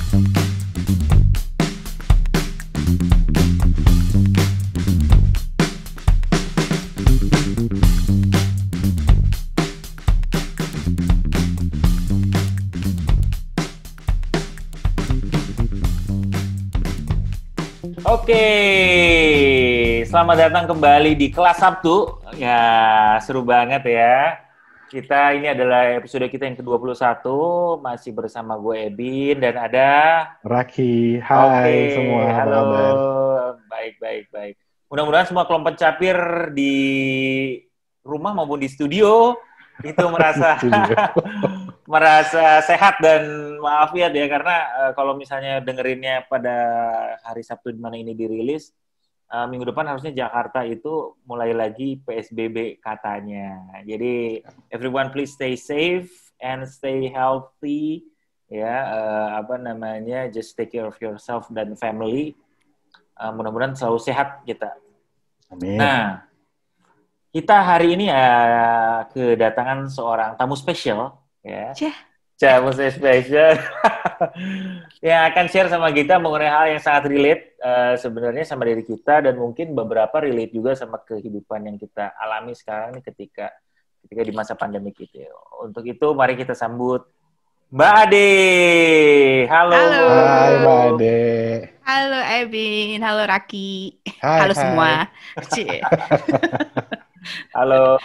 Oke, selamat datang kembali di kelas Sabtu. Ya, seru banget ya. Ini adalah episode kita yang ke-21, masih bersama gue Ebin dan ada Raki. Oke, Hai semua, apa halo. kabar? Baik. Mudah-mudahan semua kelompok capir di rumah maupun di studio itu merasa Studio. merasa sehat dan walafiat ya, karena kalau misalnya dengerinnya pada hari Sabtu di mana ini dirilis, minggu depan harusnya Jakarta itu mulai lagi PSBB katanya. Jadi everyone please stay safe and stay healthy ya, just take care of yourself dan family. Mudah-mudahan selalu sehat kita. Amin. Nah, kita hari ini kedatangan seorang tamu spesial ya. Tamu spesial yang akan share sama kita mengenai hal yang sangat relate sebenarnya sama diri kita, dan mungkin beberapa relate juga sama kehidupan yang kita alami sekarang nih ketika di masa pandemi gitu. Untuk itu mari kita sambut Mbak Ade. Halo. Hai Mbak Ade. Halo Ebin, halo Raki. Hai, Halo semua. Halo.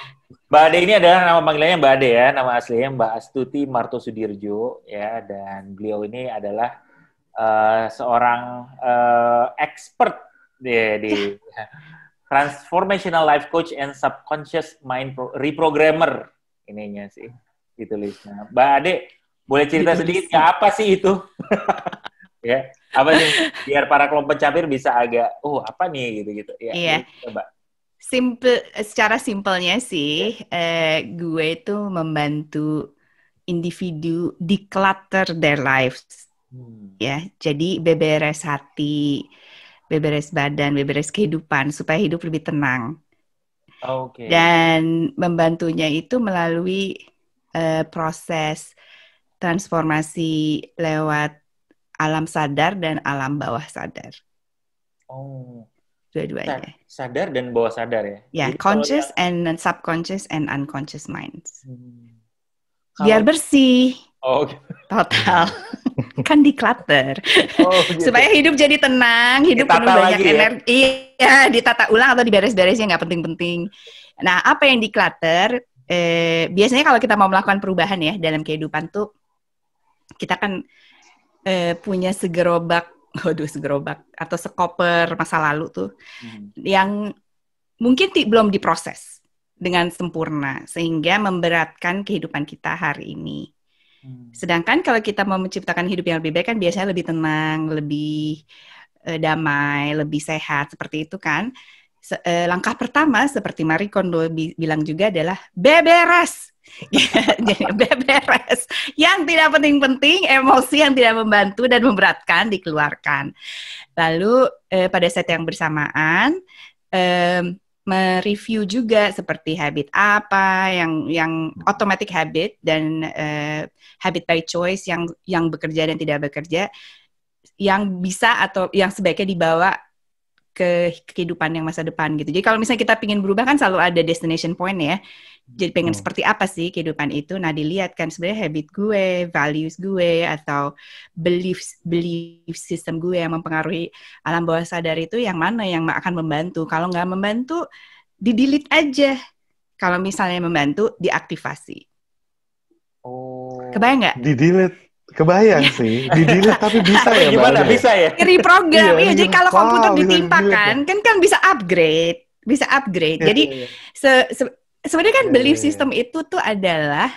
Mbak Ade ini adalah nama panggilannya Mbak Ade ya, nama aslinya Mbak Astuti Martosudirjo ya, dan beliau ini adalah seorang expert di transformational life coach and subconscious mind reprogrammer ininya sih ditulisnya. Mbak Ade, boleh cerita sedikit nggak apa sih itu? Ya, apa sih biar para kelompok capir bisa agak apa nih gitu-gitu ya. Iya. Coba. Secara simpelnya sih, gue itu membantu individu declutter their lives. Ya, jadi beberes hati, beberes badan, beberes kehidupan supaya hidup lebih tenang. Oke. Dan membantunya itu melalui proses transformasi lewat alam sadar dan alam bawah sadar. Oh. Dua-duanya. Sadar dan bawah sadar ya? Ya, jadi conscious and subconscious and unconscious minds. Kalau... Biar bersih. Oh. Total. Kan declutter. Gitu. Supaya hidup jadi tenang, hidup penuh banyak energi. Iya, ditata ulang atau diberes-beres yang nggak penting-penting. Nah, apa yang declutter? Biasanya kalau kita mau melakukan perubahan ya dalam kehidupan tuh, kita kan punya segerobak atau sekoper masa lalu tuh yang mungkin belum diproses dengan sempurna sehingga memberatkan kehidupan kita hari ini. Sedangkan kalau kita mau menciptakan hidup yang lebih baik kan biasanya lebih tenang, lebih damai, lebih sehat, seperti itu kan. Langkah pertama seperti Marie Kondo bilang juga adalah beberes. Jadi beberes yang tidak penting-penting, emosi yang tidak membantu dan memberatkan dikeluarkan. Lalu pada saat yang bersamaan mereview juga seperti habit apa yang automatic habit dan habit by choice yang bekerja dan tidak bekerja, yang bisa atau yang sebaiknya dibawa ke kehidupan yang masa depan gitu. Jadi kalau misalnya kita pengen berubah kan selalu ada destination point ya. Jadi pengen seperti apa sih kehidupan itu? Nah, dilihat kan sebenarnya habit gue, values gue, atau belief system gue yang mempengaruhi alam bawah sadar itu yang mana yang akan membantu. Kalau nggak membantu, di-delete aja. Kalau misalnya membantu, diaktifasi. Oh. Kebayang nggak? Di-delete. Kebayang sih. Di-delete tapi bisa ya, Mbak? Gimana? Bisa ya? Reprogram. Iya, jadi kalau komputer bisa ditimpakan, kan bisa upgrade. Bisa upgrade. Jadi, sebenarnya kan belief system itu tuh adalah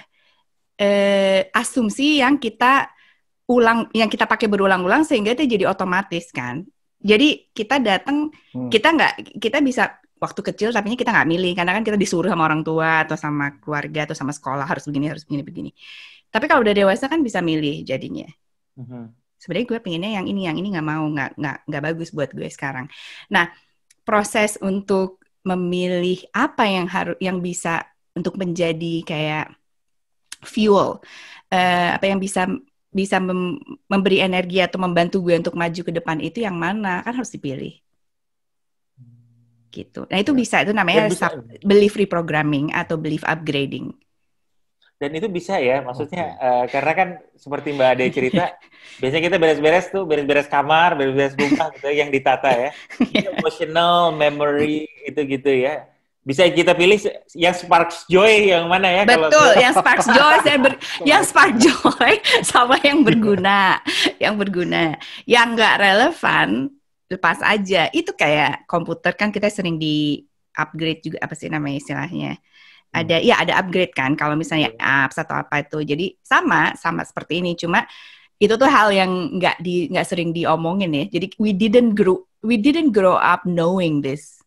asumsi yang kita pakai berulang-ulang sehingga itu jadi otomatis kan. Jadi kita datang, kita bisa waktu kecil tapi kita nggak milih karena kan kita disuruh sama orang tua atau sama keluarga atau sama sekolah harus begini. Tapi kalau udah dewasa kan bisa milih jadinya. Sebenarnya gue pengennya yang ini nggak mau, nggak bagus buat gue sekarang. Nah, proses untuk memilih apa yang bisa untuk menjadi kayak fuel, apa yang bisa bisa memberi energi atau membantu gue untuk maju ke depan itu yang mana, kan harus dipilih. Gitu. Nah itu bisa, itu namanya belief reprogramming atau belief upgrading. Dan itu bisa ya, maksudnya karena kan seperti Mbak Ade cerita, biasanya kita beres-beres kamar, beres-beres rumah gitu yang ditata ya. Emotional, memory, itu-gitu ya. Bisa kita pilih yang sparks joy yang mana ya? Betul, yang sparks joy, yang spark joy sama yang berguna, yang nggak relevan lepas aja. Itu kayak komputer kan kita sering di upgrade juga, apa sih namanya istilahnya? Ada upgrade kan kalau misalnya apps atau apa itu. Jadi sama seperti ini, cuma itu tuh hal yang nggak sering diomongin ya. Jadi we didn't grow up knowing this.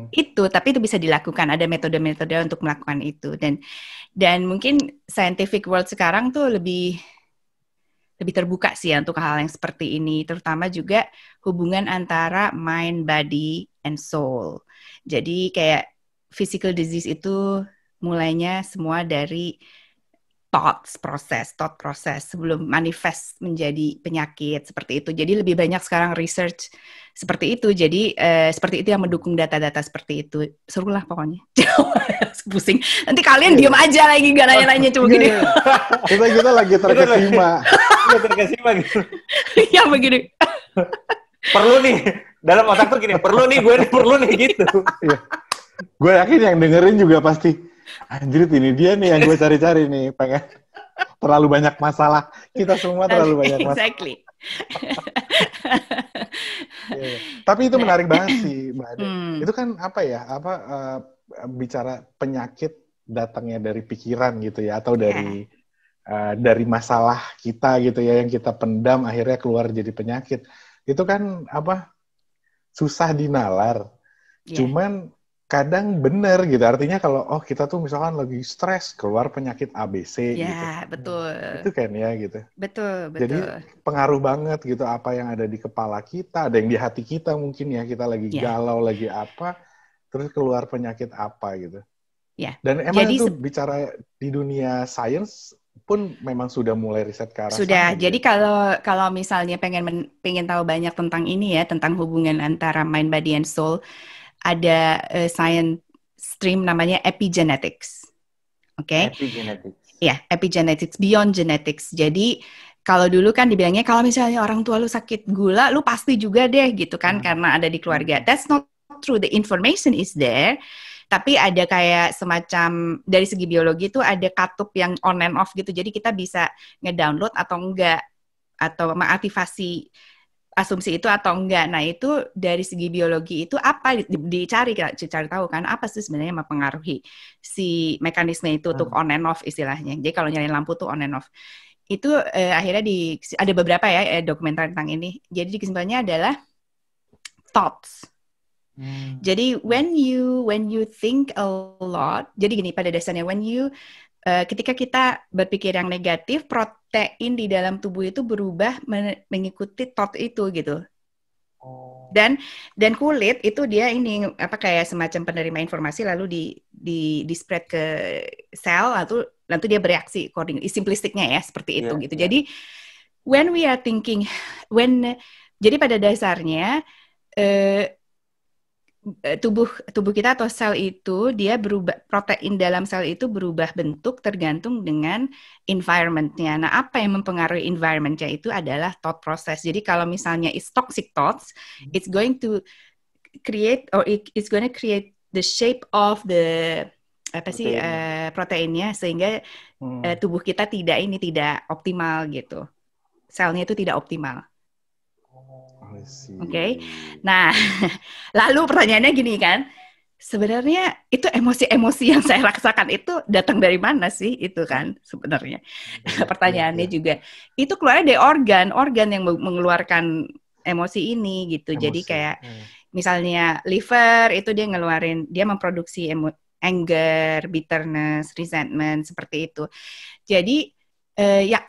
Itu, tapi itu bisa dilakukan. Ada metode-metode untuk melakukan itu, dan mungkin scientific world sekarang tuh lebih terbuka sih ya untuk hal yang seperti ini, terutama juga hubungan antara mind, body, and soul. Jadi kayak physical disease itu mulainya semua dari thought process sebelum manifest menjadi penyakit seperti itu. Jadi lebih banyak sekarang research seperti itu. Jadi seperti itu yang mendukung data-data seperti itu. Seru lah pokoknya. Pusing. Nanti kalian diem aja lagi gak nanya-nanya cuma gini. Kita lagi terkesima. Kita terkesima gitu. Ya begini. Perlu nih dalam otak tuh gini. Perlu nih gitu. Gue yakin yang dengerin juga pasti, anjir ini dia nih yang gue cari-cari nih, pengen terlalu banyak masalah. Kita semua terlalu banyak masalah. Exactly. Tapi itu menarik banget sih, Mbak Ade. Itu kan bicara penyakit datangnya dari pikiran gitu ya, atau dari masalah kita gitu ya, yang kita pendam akhirnya keluar jadi penyakit. Itu kan susah dinalar. Cuman kadang bener gitu, artinya kalau kita tuh misalkan lagi stres, keluar penyakit ABC gitu. Ya, betul. Itu kan ya gitu. Betul. Jadi pengaruh banget gitu apa yang ada di kepala kita, ada yang di hati kita mungkin ya, kita lagi galau, lagi apa, terus keluar penyakit apa gitu. Ya. Dan emang itu bicara di dunia sains pun memang sudah mulai riset ke arah sudah. sana. Jadi kalau misalnya pengen tahu banyak tentang ini ya, tentang hubungan antara mind, body, and soul, ada science stream namanya epigenetics. Oke? Epigenetics. Ya, epigenetics, beyond genetics. Jadi kalau dulu kan dibilangnya kalau misalnya orang tua lu sakit gula, lu pasti juga deh gitu kan, karena ada di keluarga. That's not true. The information is there. Tapi ada kayak semacam dari segi biologi itu ada katup yang on and off gitu. Jadi kita bisa ngedownload atau enggak, atau mengaktifasi asumsi itu atau enggak. Nah itu dari segi biologi itu apa dicari tahu kan apa sih sebenarnya mempengaruhi si mekanisme itu untuk on and off istilahnya. Jadi kalau nyalain lampu tuh on and off. Itu akhirnya ada beberapa ya dokumenter tentang ini. Jadi kesimpulannya adalah thoughts. Jadi when you think a lot, jadi gini pada dasarnya ketika kita berpikir yang negatif, protein di dalam tubuh itu berubah mengikuti thought itu gitu. Dan kulit itu dia ini kayak semacam penerima informasi lalu di spread ke sel lalu dia bereaksi according simplistiknya ya seperti itu gitu. Jadi when we are thinking jadi pada dasarnya tubuh kita atau sel itu dia berubah, protein dalam sel itu berubah bentuk tergantung dengan environment-nya. Nah, apa yang mempengaruhi environment-nya itu adalah thought process. Jadi kalau misalnya it's toxic thoughts, it's going to create the shape of the proteinnya sehingga tubuh kita tidak optimal gitu. Selnya itu tidak optimal. Oke. Nah, lalu pertanyaannya gini kan, sebenarnya itu emosi-emosi yang saya rasakan itu datang dari mana sih itu kan sebenarnya? Pertanyaannya juga itu keluar dari organ yang mengeluarkan emosi ini gitu. Jadi kayak misalnya liver itu dia memproduksi anger, bitterness, resentment seperti itu. Jadi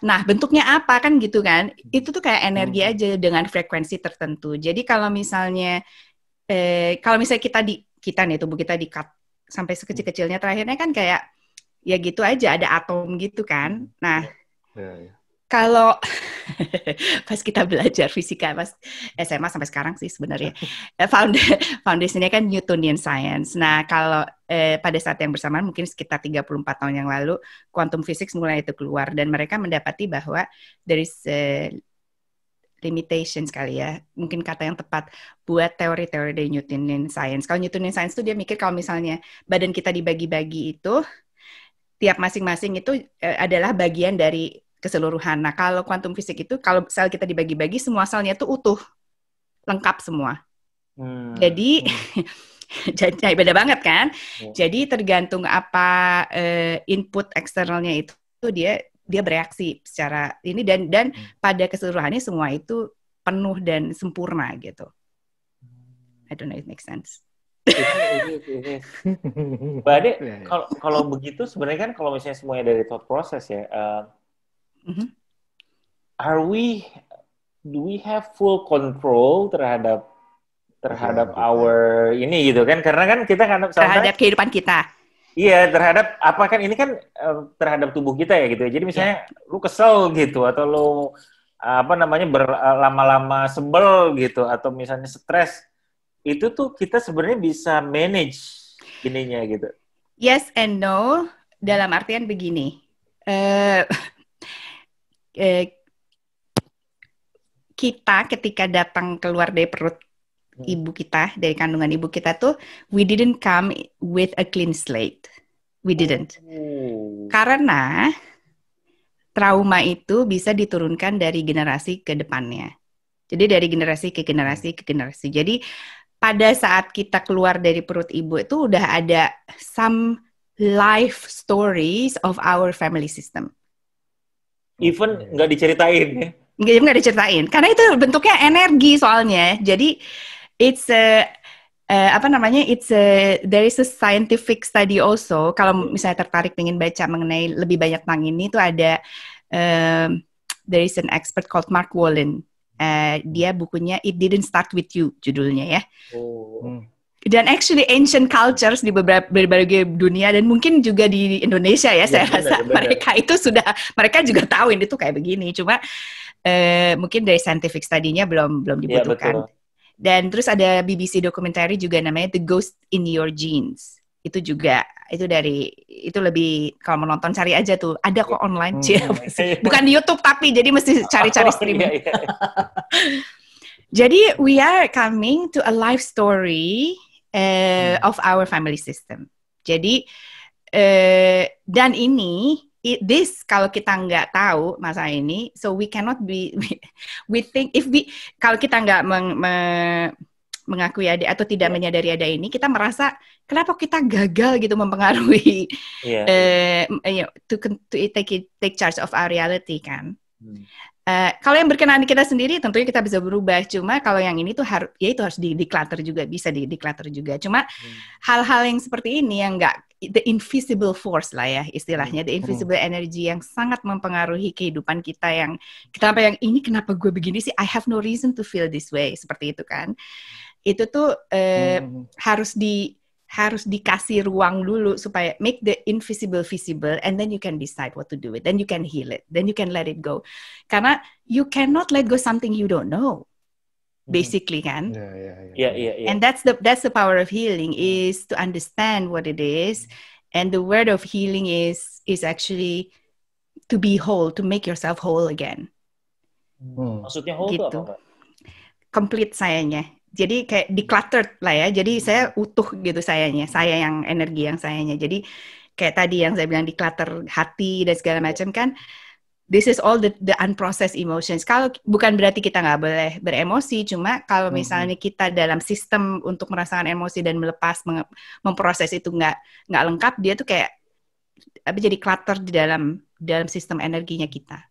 nah bentuknya apa kan gitu kan? Itu tuh kayak energi aja dengan frekuensi tertentu. Jadi kalau misalnya kita nih tubuh kita di-cut sampai sekecil-kecilnya terakhirnya kan kayak ya gitu aja ada atom gitu kan. Nah, Kalau pas kita belajar fisika pas SMA sampai sekarang sih sebenarnya foundationnya kan Newtonian Science. Nah kalau pada saat yang bersamaan mungkin sekitar 34 tahun yang lalu quantum physics mulai itu keluar dan mereka mendapati bahwa dari limitations kali ya, mungkin kata yang tepat buat teori-teori dari Newtonian Science. Kalau Newtonian Science itu dia mikir kalau misalnya badan kita dibagi-bagi itu tiap masing-masing itu adalah bagian dari keseluruhan. Nah, kalau quantum fisik itu, kalau sel kita dibagi-bagi, semua selnya itu utuh, lengkap semua. Jadi, jadi beda banget kan? Jadi tergantung apa input eksternalnya itu dia bereaksi secara ini dan pada keseluruhannya semua itu penuh dan sempurna gitu. I don't know if it makes sense. Ini. Mbak Ade, kalau begitu sebenarnya kan kalau misalnya semuanya dari thought process ya, do we have full control terhadap our ini gitu kan? Karena kan kita kan terhadap kehidupan kita. Iya, terhadap apa kan ini kan terhadap tubuh kita ya gitu ya. Jadi misalnya lu kesel gitu atau lu berlama-lama sebel gitu atau misalnya stres, itu tuh kita sebenarnya bisa manage ininya gitu. Yes and no, dalam artian begini. Kita ketika datang keluar dari perut ibu kita, dari kandungan ibu kita tuh, we didn't come with a clean slate. We didn't. Karena trauma itu bisa diturunkan dari generasi ke depannya. Jadi dari generasi ke generasi ke generasi. Jadi pada saat kita keluar dari perut ibu itu udah ada some life stories of our family system. Even nggak diceritain ya? Nggak diceritain. Karena itu bentuknya energi soalnya. Jadi it's there is a scientific study also. Kalau misalnya tertarik pengen baca mengenai lebih banyak tentang ini, itu ada there is an expert called Mark Wolin. Dia bukunya It Didn't Start With You judulnya ya. Dan actually ancient cultures di berbagai dunia dan mungkin juga di Indonesia ya, saya rasa mereka juga tahu ini tuh kayak begini. Cuma mungkin dari scientific study-nya belum dibutuhkan. Dan terus ada BBC documentary juga namanya The Ghost in Your Genes. Itu juga itu lebih kalau mau nonton cari aja tuh, ada kok online. Bukan di YouTube tapi jadi mesti cari-cari streaming. Jadi we are coming to a life story of our family system. Jadi dan ini kalau kita nggak tahu masalah ini, so we cannot we think kalau kita nggak mengakui ada atau tidak menyadari ada ini, kita merasa kenapa kita gagal gitu mempengaruhi to take charge of our reality kan. Kalau yang berkenaan di kita sendiri tentunya kita bisa berubah. Cuma kalau yang ini tuh harus di-declutter juga, bisa di-declutter juga. Cuma hal-hal yang seperti ini yang enggak the invisible force lah ya istilahnya, the invisible energy yang sangat mempengaruhi kehidupan kita yang ini kenapa gue begini sih? I have no reason to feel this way, seperti itu kan. Itu tuh harus dikasih ruang dulu supaya make the invisible visible and then you can decide what to do with, then you can heal it, then you can let it go. Karena you cannot let go something you don't know. Basically kan. Yeah. And that's the power of healing, is to understand what it is, and the word of healing is actually to be whole, to make yourself whole again. Maksudnya whole gitu. Itu apa, Mbak? Complete sayanya. Jadi kayak decluttered lah ya. Jadi saya utuh gitu sayanya. Saya yang energi yang sayanya. Jadi kayak tadi yang saya bilang declutter hati dan segala macam kan. This is all the unprocessed emotions. Kalau bukan berarti kita nggak boleh beremosi. Cuma kalau misalnya kita dalam sistem untuk merasakan emosi dan melepas, memproses itu nggak lengkap, dia tuh kayak jadi clutter di dalam sistem energinya kita.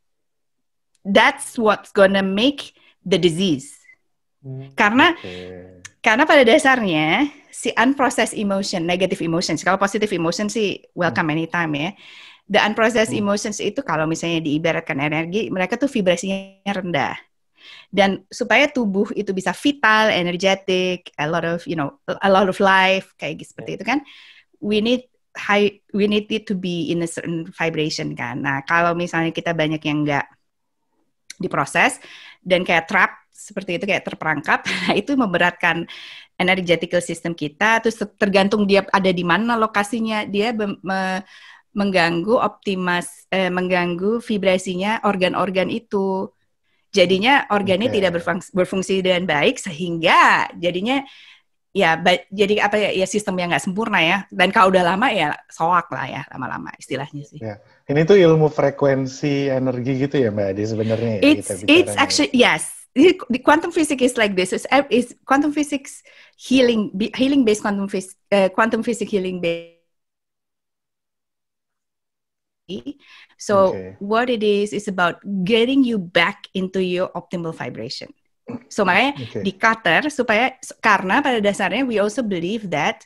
That's what's gonna make the disease. Karena pada dasarnya si unprocessed emotion, negative emotions, kalau positive emotion sih welcome anytime ya. The unprocessed emotions itu kalau misalnya diibaratkan energi, mereka tuh vibrasinya rendah. Dan supaya tubuh itu bisa vital, energetic, a lot of life kayak seperti itu kan, we need it to be in a certain vibration kan. Nah, kalau misalnya kita banyak yang diproses dan kayak trap seperti itu, kayak terperangkap. Itu memberatkan energetical system kita. Terus tergantung dia ada di mana lokasinya, dia mengganggu mengganggu vibrasinya organ-organ itu. Jadinya organnya tidak berfungsi dengan baik, sehingga jadinya jadi apa ya, sistem yang nggak sempurna ya. Dan kalau udah lama ya soak lah ya, lama-lama istilahnya sih. Ya. Ini tuh ilmu frekuensi energi gitu ya Mbak Adi sebenarnya ya. It's actually yes. The quantum physics is like this. It's quantum physics healing based quantum physics healing based. So what it is about getting you back into your optimal vibration. So makanya di clutter karena pada dasarnya we also believe that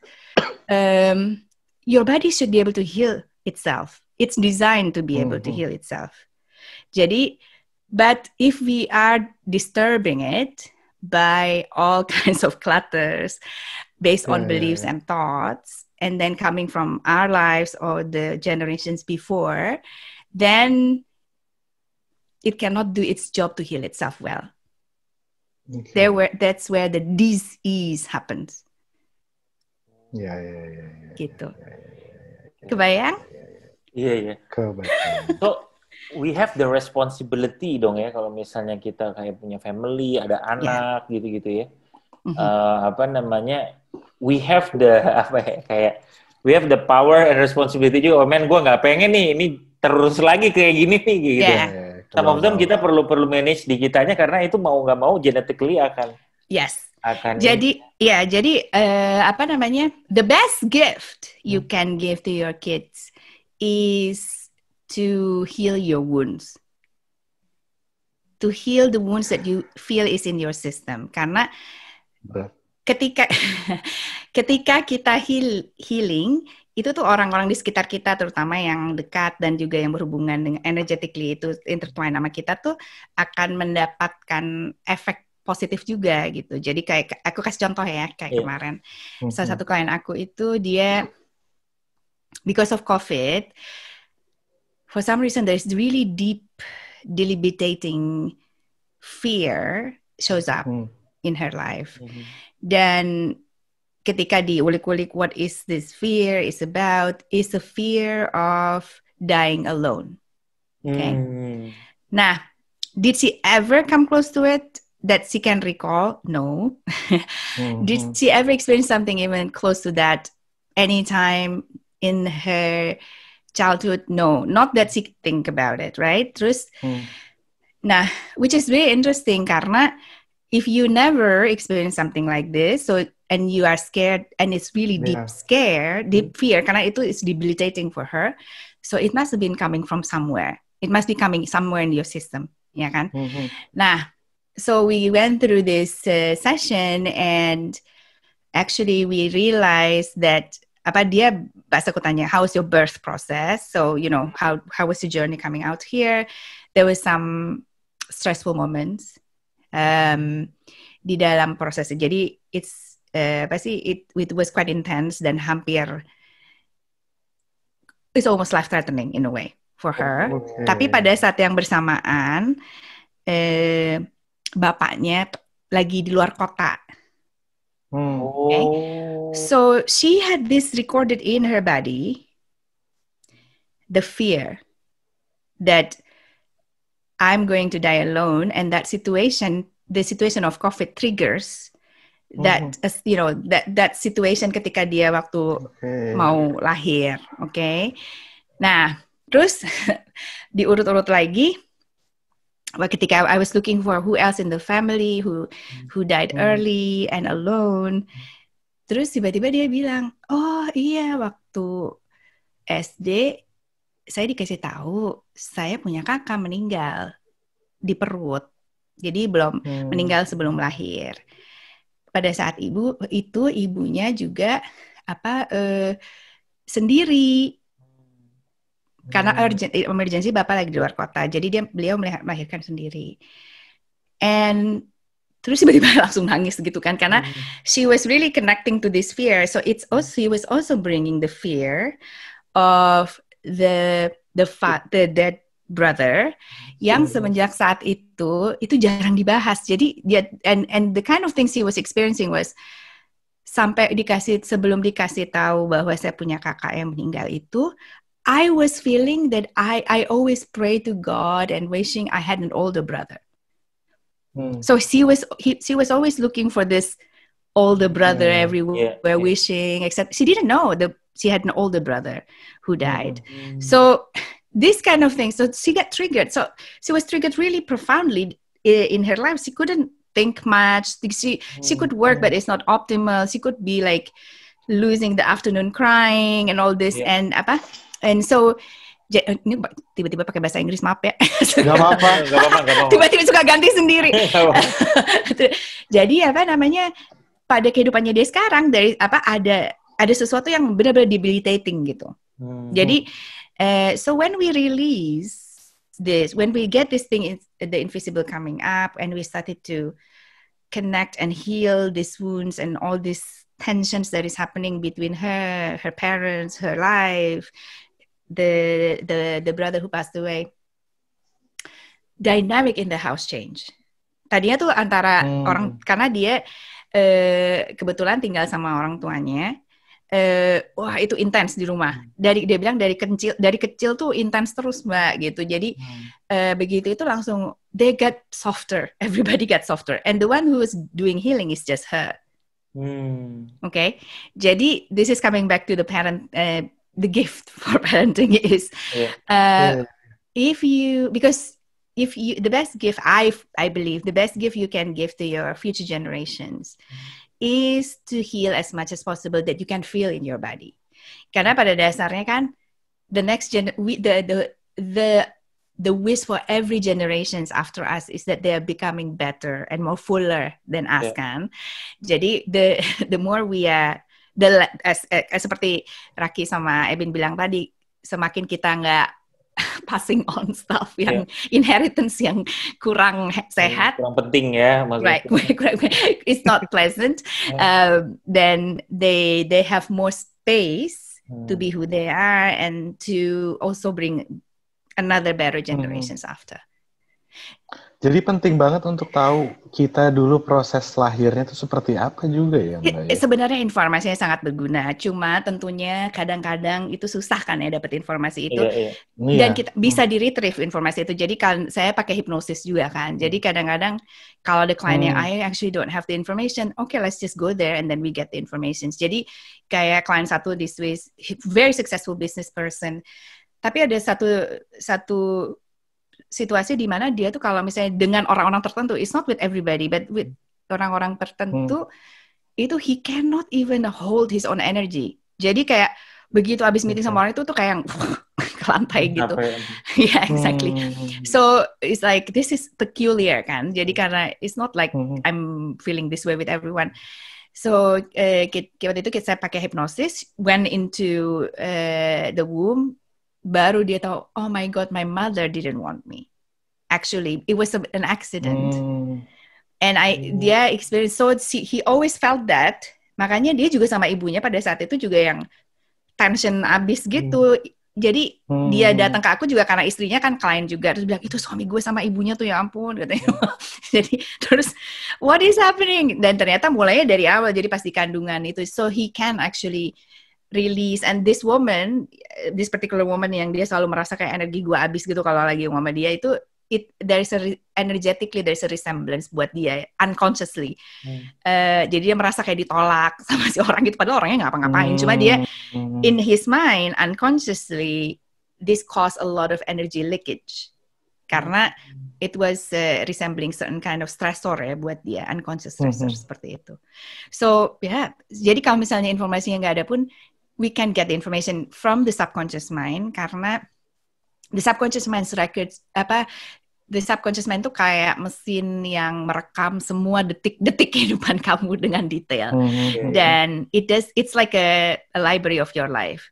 your body should be able to heal itself. It's designed to be able to heal itself. Jadi, but if we are disturbing it by all kinds of clutters based on beliefs and thoughts, and then coming from our lives or the generations before, then it cannot do its job to heal itself well. That's where the disease happens. Ya. Gitu. Kebayang? Iya. Kebayang. So we have the responsibility dong ya, kalau misalnya kita kayak punya family, ada anak gitu-gitu ya. We have the we have the power and responsibility juga. Oh man, gue nggak pengen nih ini terus lagi kayak gini nih gitu. Some of them kita perlu manage di kitanya karena itu mau nggak mau genetically akan. Yes. Jadi the best gift you can give to your kids is to heal your wounds. To heal the wounds that you feel is in your system. Karena ketika kita healing, itu tuh orang-orang di sekitar kita, terutama yang dekat dan juga yang berhubungan dengan energetically itu intertwine sama kita tuh akan mendapatkan efek positif juga gitu. Jadi kayak aku kasih contoh ya, kayak kemarin salah satu klien aku itu dia because of COVID, for some reason there is really deep, debilitating fear shows up in her life. Dan ketika diulik-ulik what is this fear is about, is the fear of dying alone. Okay. Nah, did she ever come close to it that she can recall? No. Did she ever experience something even close to that anytime in her childhood? No. Not that she think about it, right? Terus, nah, which is very interesting karena if you never experience something like this, so and you are scared, and it's really deep fear, karena itu is debilitating for her, so it must have been coming from somewhere. It must be coming somewhere in your system, ya kan? Nah, so we went through this session, and actually we realized that dia pas aku tanya, how was your birth process? So you know, how was your journey coming out here? There was some stressful moments di dalam prosesnya. Jadi it's it was quite intense dan hampir it's almost life threatening in a way for her. Tapi pada saat yang bersamaan bapaknya lagi di luar kota. Okay? So she had this recorded in her body, the fear that I'm going to die alone, and that situation, the situation of COVID triggers that, you know, that situation ketika dia waktu mau lahir, okay? Nah, terus diurut-urut lagi, ketika I was looking for who else in the family who died early and alone, terus tiba-tiba dia bilang, oh iya waktu SD saya dikasih tahu saya punya kakak meninggal di perut, jadi belum meninggal sebelum lahir. Pada saat ibunya juga sendiri karena emergency bapak lagi di luar kota, jadi beliau melahirkan sendiri. And terus tiba-tiba langsung nangis gitu kan, karena she was really connecting to this fear. So she was also bringing the fear of the brother yang semenjak saat itu jarang dibahas. Jadi dia and the kind of things he was experiencing was sampai sebelum dikasih tahu bahwa saya punya kakak yang meninggal itu, I was feeling that I always pray to God and wishing I had an older brother. So she was always looking for this older brother everywhere, wishing, except she didn't know she had an older brother who died. So this kind of thing. So she got triggered. So she was triggered really profoundly in her life. She couldn't think much. She could work, but it's not optimal. She could be like losing the afternoon crying and all this and so ini tiba-tiba pakai bahasa Inggris, maaf ya. Gak apa-apa. Tiba-tiba suka ganti sendiri. Jadi pada kehidupannya dia sekarang ada sesuatu yang benar-benar debilitating gitu. Jadi so when we release this, when we get this thing, the invisible coming up, and we started to connect and heal these wounds and all these tensions that is happening between her parents, her life, the brother who passed away, dynamic in the house change. Tadinya tuh antara orang, karena dia kebetulan tinggal sama orang tuanya. Wah itu intens di rumah. Dia bilang dari kecil tuh intens terus Mbak gitu. Jadi begitu itu langsung they get softer. Everybody got softer. And the one who is doing healing is just her. Okay. Jadi this is coming back to the parent. The gift for parenting is the best gift I believe the best gift you can give to your future generations is to heal as much as possible that you can feel in your body. Karena pada dasarnya kan the next the wish for every generations after us is that they are becoming better and more fuller than us kan. Jadi the more we are seperti Raki sama Ebin bilang tadi, semakin kita nggak passing on stuff yang inheritance yang kurang sehat, kurang penting ya, right? It's not pleasant. Then they have more space to be who they are and to also bring another better generations after. Jadi penting banget untuk tahu kita dulu proses lahirnya itu seperti apa juga ya Mbak? Sebenarnya informasinya sangat berguna, cuma tentunya kadang-kadang itu susah kan ya dapat informasi itu. Dan kita bisa di-retrieve informasi itu. Jadi kan saya pakai hipnosis juga kan. Jadi kadang-kadang kalau ada klien yang I actually don't have the information, okay let's just go there and then we get the information. Jadi kayak klien satu this was very successful business person. Tapi ada satu situasi di mana dia tuh kalau misalnya dengan orang-orang tertentu, it's not with everybody, but with orang-orang tertentu, itu he cannot even hold his own energy. Jadi kayak begitu abis meeting sama orang itu tuh kayak ke lantai gitu. Yeah, exactly. So it's like this is peculiar kan. Jadi karena it's not like I'm feeling this way with everyone. So waktu itu saya pakai hipnosis, went into the womb. Baru dia tahu, oh my God, my mother didn't want me. Actually, it was an accident. And dia experience, so he always felt that. Makanya dia juga sama ibunya pada saat itu juga yang tension abis gitu. Jadi dia datang ke aku juga karena istrinya kan klien juga. Terus bilang, itu suami gue sama ibunya tuh ya ampun. Katanya. Jadi terus, what is happening? Dan ternyata mulainya dari awal, jadi pas di kandungan itu. So he can actually release, and this particular woman yang dia selalu merasa kayak energi gue habis gitu kalau lagi sama dia itu, energetically there's a resemblance buat dia unconsciously. Jadi dia merasa kayak ditolak sama si orang gitu, padahal orangnya nggak ngapa-ngapain. Cuma dia in his mind unconsciously this caused a lot of energy leakage karena it was resembling certain kind of stressor ya buat dia, unconscious stressor seperti itu. So jadi kalau misalnya informasinya nggak ada pun, we can get the information from the subconscious mind karena the subconscious mind's records the subconscious mind tuh kayak mesin yang merekam semua detik-detik kehidupan kamu dengan detail. Dan it's like a library of your life.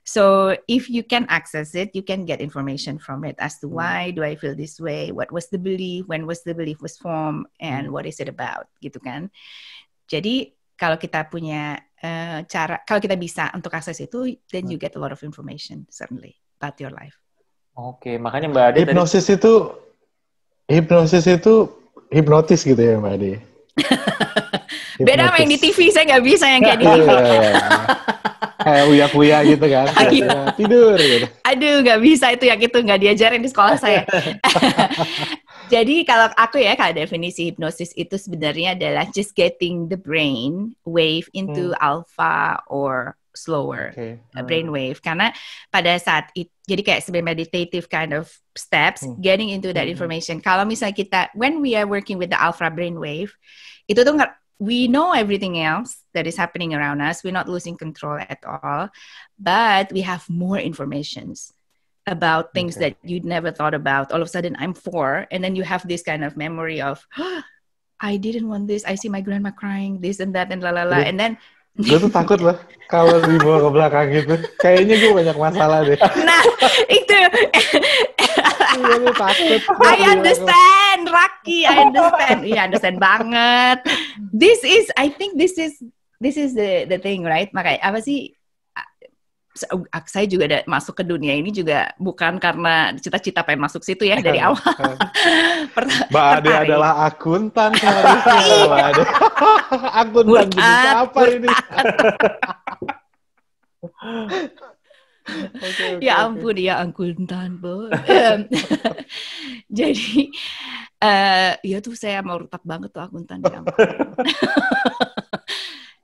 So if you can access it, you can get information from it as to why do I feel this way, what was the belief, when was the belief was formed, and what is it about, gitu kan. Jadi kalau kita punya cara, kalau kita bisa untuk akses itu, then you get a lot of information certainly about your life. Oke, makanya Mbak Ade tadi Hipnosis itu hipnotis gitu ya Mbak Ade. Beda sama yang di TV, saya nggak bisa yang kayak di TV. Kayak uya-uya gitu kan. Tidur gitu. Aduh, nggak bisa itu, yang itu nggak diajarin di sekolah saya. Jadi kalau aku ya, kalau definisi hipnosis itu sebenarnya adalah just getting the brain wave into alpha or slower brain wave. Karena pada saat itu, jadi kayak sebenarnya meditative kind of steps, getting into that information. Kalau misalnya kita, when we are working with the alpha brain wave, itu tuh we know everything else that is happening around us. We're not losing control at all, but we have more informations about things that you'd never thought about. All of a sudden, I'm 4, and then you have this kind of memory of, I didn't want this. I see my grandma crying, this and that, and la la la. And then gue tuh takut loh kalau dibawa ke belakang gitu. Kayaknya gue banyak masalah deh. Nah, itu. Gue takut. I understand, Raki. I understand. Iya, understand banget. I think this is the thing, right? Makanya apa sih? Saya juga ada masuk ke dunia ini juga bukan karena cita-cita pengen masuk situ ya dari awal. Mbak Ade adalah akuntan seharusnya. Mbak Ade. Akuntan jenis apa ini? Ya ampun, ya akuntan, Bu. Jadi, ya tuh saya mau rutak banget tuh akuntan. Ya ampun.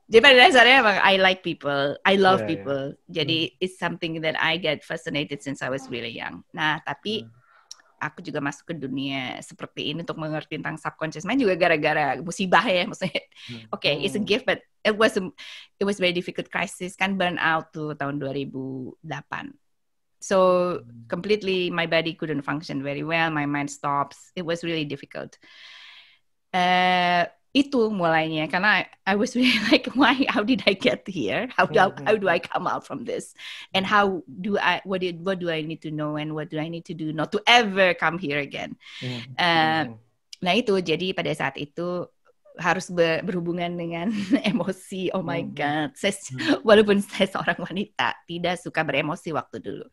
Jadi pada dasarnya emang I like people, I love people. Jadi it's something that I get fascinated since I was really young. Nah, tapi aku juga masuk ke dunia seperti ini untuk mengerti tentang subconscious mind juga gara-gara musibah ya, maksudnya. Okay, it's a gift, but it was very difficult crisis, kan burnout tuh tahun 2008. So completely my body couldn't function very well, my mind stops. It was really difficult. Itu mulainya karena I was really like, how did I get here? How do I come out from this? And what do I need to know and what do I need to do not to ever come here again? Nah itu, jadi pada saat itu harus berhubungan dengan emosi. Oh my God, walaupun saya seorang wanita tidak suka beremosi waktu dulu.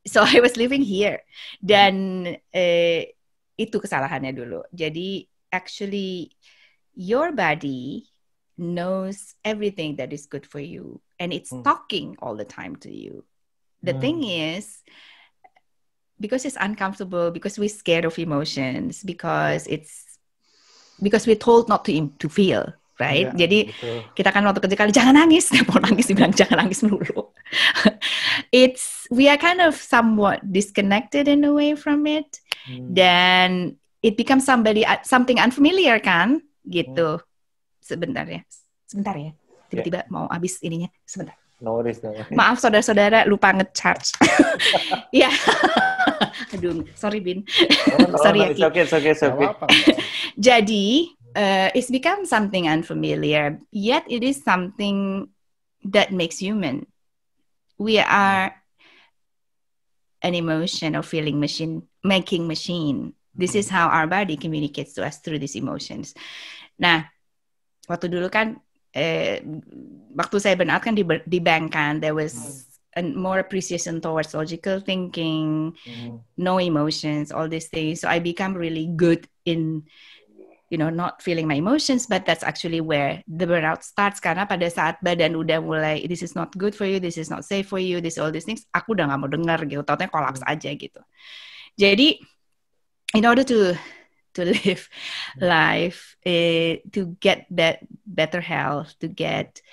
So I was living here dan itu kesalahannya dulu. Jadi actually your body knows everything that is good for you and it's talking all the time to you. The thing is, because it's uncomfortable, because we're scared of emotions, because we're told not to feel, right? Jadi kita kan waktu kecil kali jangan nangis, mau nangis dibilang jangan nangis melulu. We are kind of somewhat disconnected in a way from it, dan it becomes something unfamiliar kan? Gitu. Sebentar ya. Tiba-tiba mau habis ininya. Sebentar. No worries. Maaf saudara-saudara, lupa ngecharge. Ya. Aduh, sorry Bin. Sorry ya. It's okay. Jadi, it's become something unfamiliar, yet it is something that makes human. We are an emotion or feeling machine, making machine. This is how our body communicates to us through these emotions. Nah, waktu dulu kan, waktu saya burnout kan di bank kan, there was more appreciation towards logical thinking, no emotions, all these things. So I become really good in, not feeling my emotions, but that's actually where the burnout starts. Karena pada saat badan udah mulai, this is not good for you, this is not safe for you, all these things, aku udah gak mau dengar gitu, taunya kolaps aja gitu. Jadi, in order to live life, to get better health, to get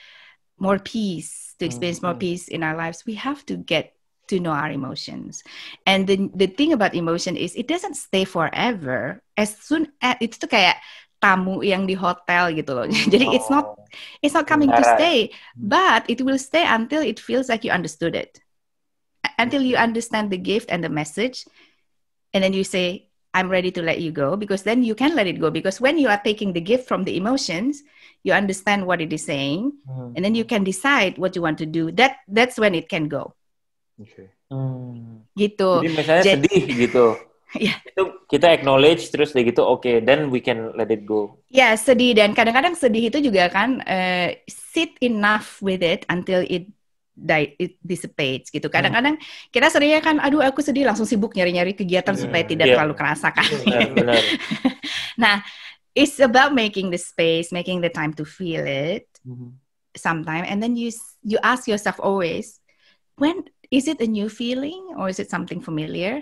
more peace, to experience more peace in our lives, we have to get to know our emotions. And the thing about emotion is it doesn't stay forever. As soon as itu tuh kayak tamu yang di hotel gitu loh. Jadi it's not coming to stay, but it will stay until it feels like you understood it. Until you understand the gift and the message, and then you say, I'm ready to let you go, because then you can let it go. Because when you are taking the gift from the emotions, you understand what it is saying, and then you can decide what you want to do. That's when it can go. Okay. Gitu. Jadi misalnya sedih gitu. Yeah. Itu kita acknowledge terus kayak gitu, okay, then we can let it go. Ya, sedih, dan kadang-kadang sedih itu juga kan sit enough with it until it it dissipates gitu. Kadang-kadang kita seringnya kan, aduh aku sedih, langsung sibuk nyari-nyari kegiatan supaya tidak terlalu kerasa kan. Benar. Nah, it's about making the space, making the time to feel it sometime, and then you ask yourself always, when is it a new feeling or is it something familiar?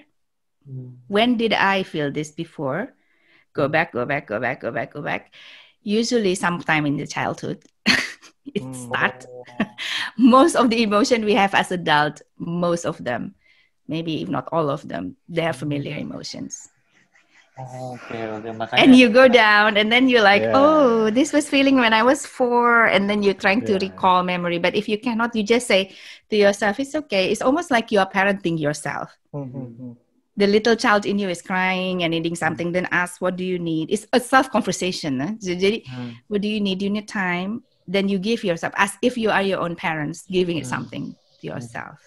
When did I feel this before? Go back. Usually sometime in the childhood. It starts. Most of the emotion we have as adult, most of them, maybe if not all of them, they are familiar emotions. Okay. Makanya. And you go down, and then you're like, oh, this was feeling when I was 4, and then you're trying to recall memory. But if you cannot, you just say to yourself, it's okay. It's almost like you are parenting yourself. The little child in you is crying and needing something, then ask, what do you need? It's a self-conversation. Jadi, what do you need? Do you need time? Then you give yourself, as if you are your own parents, giving it something to yourself.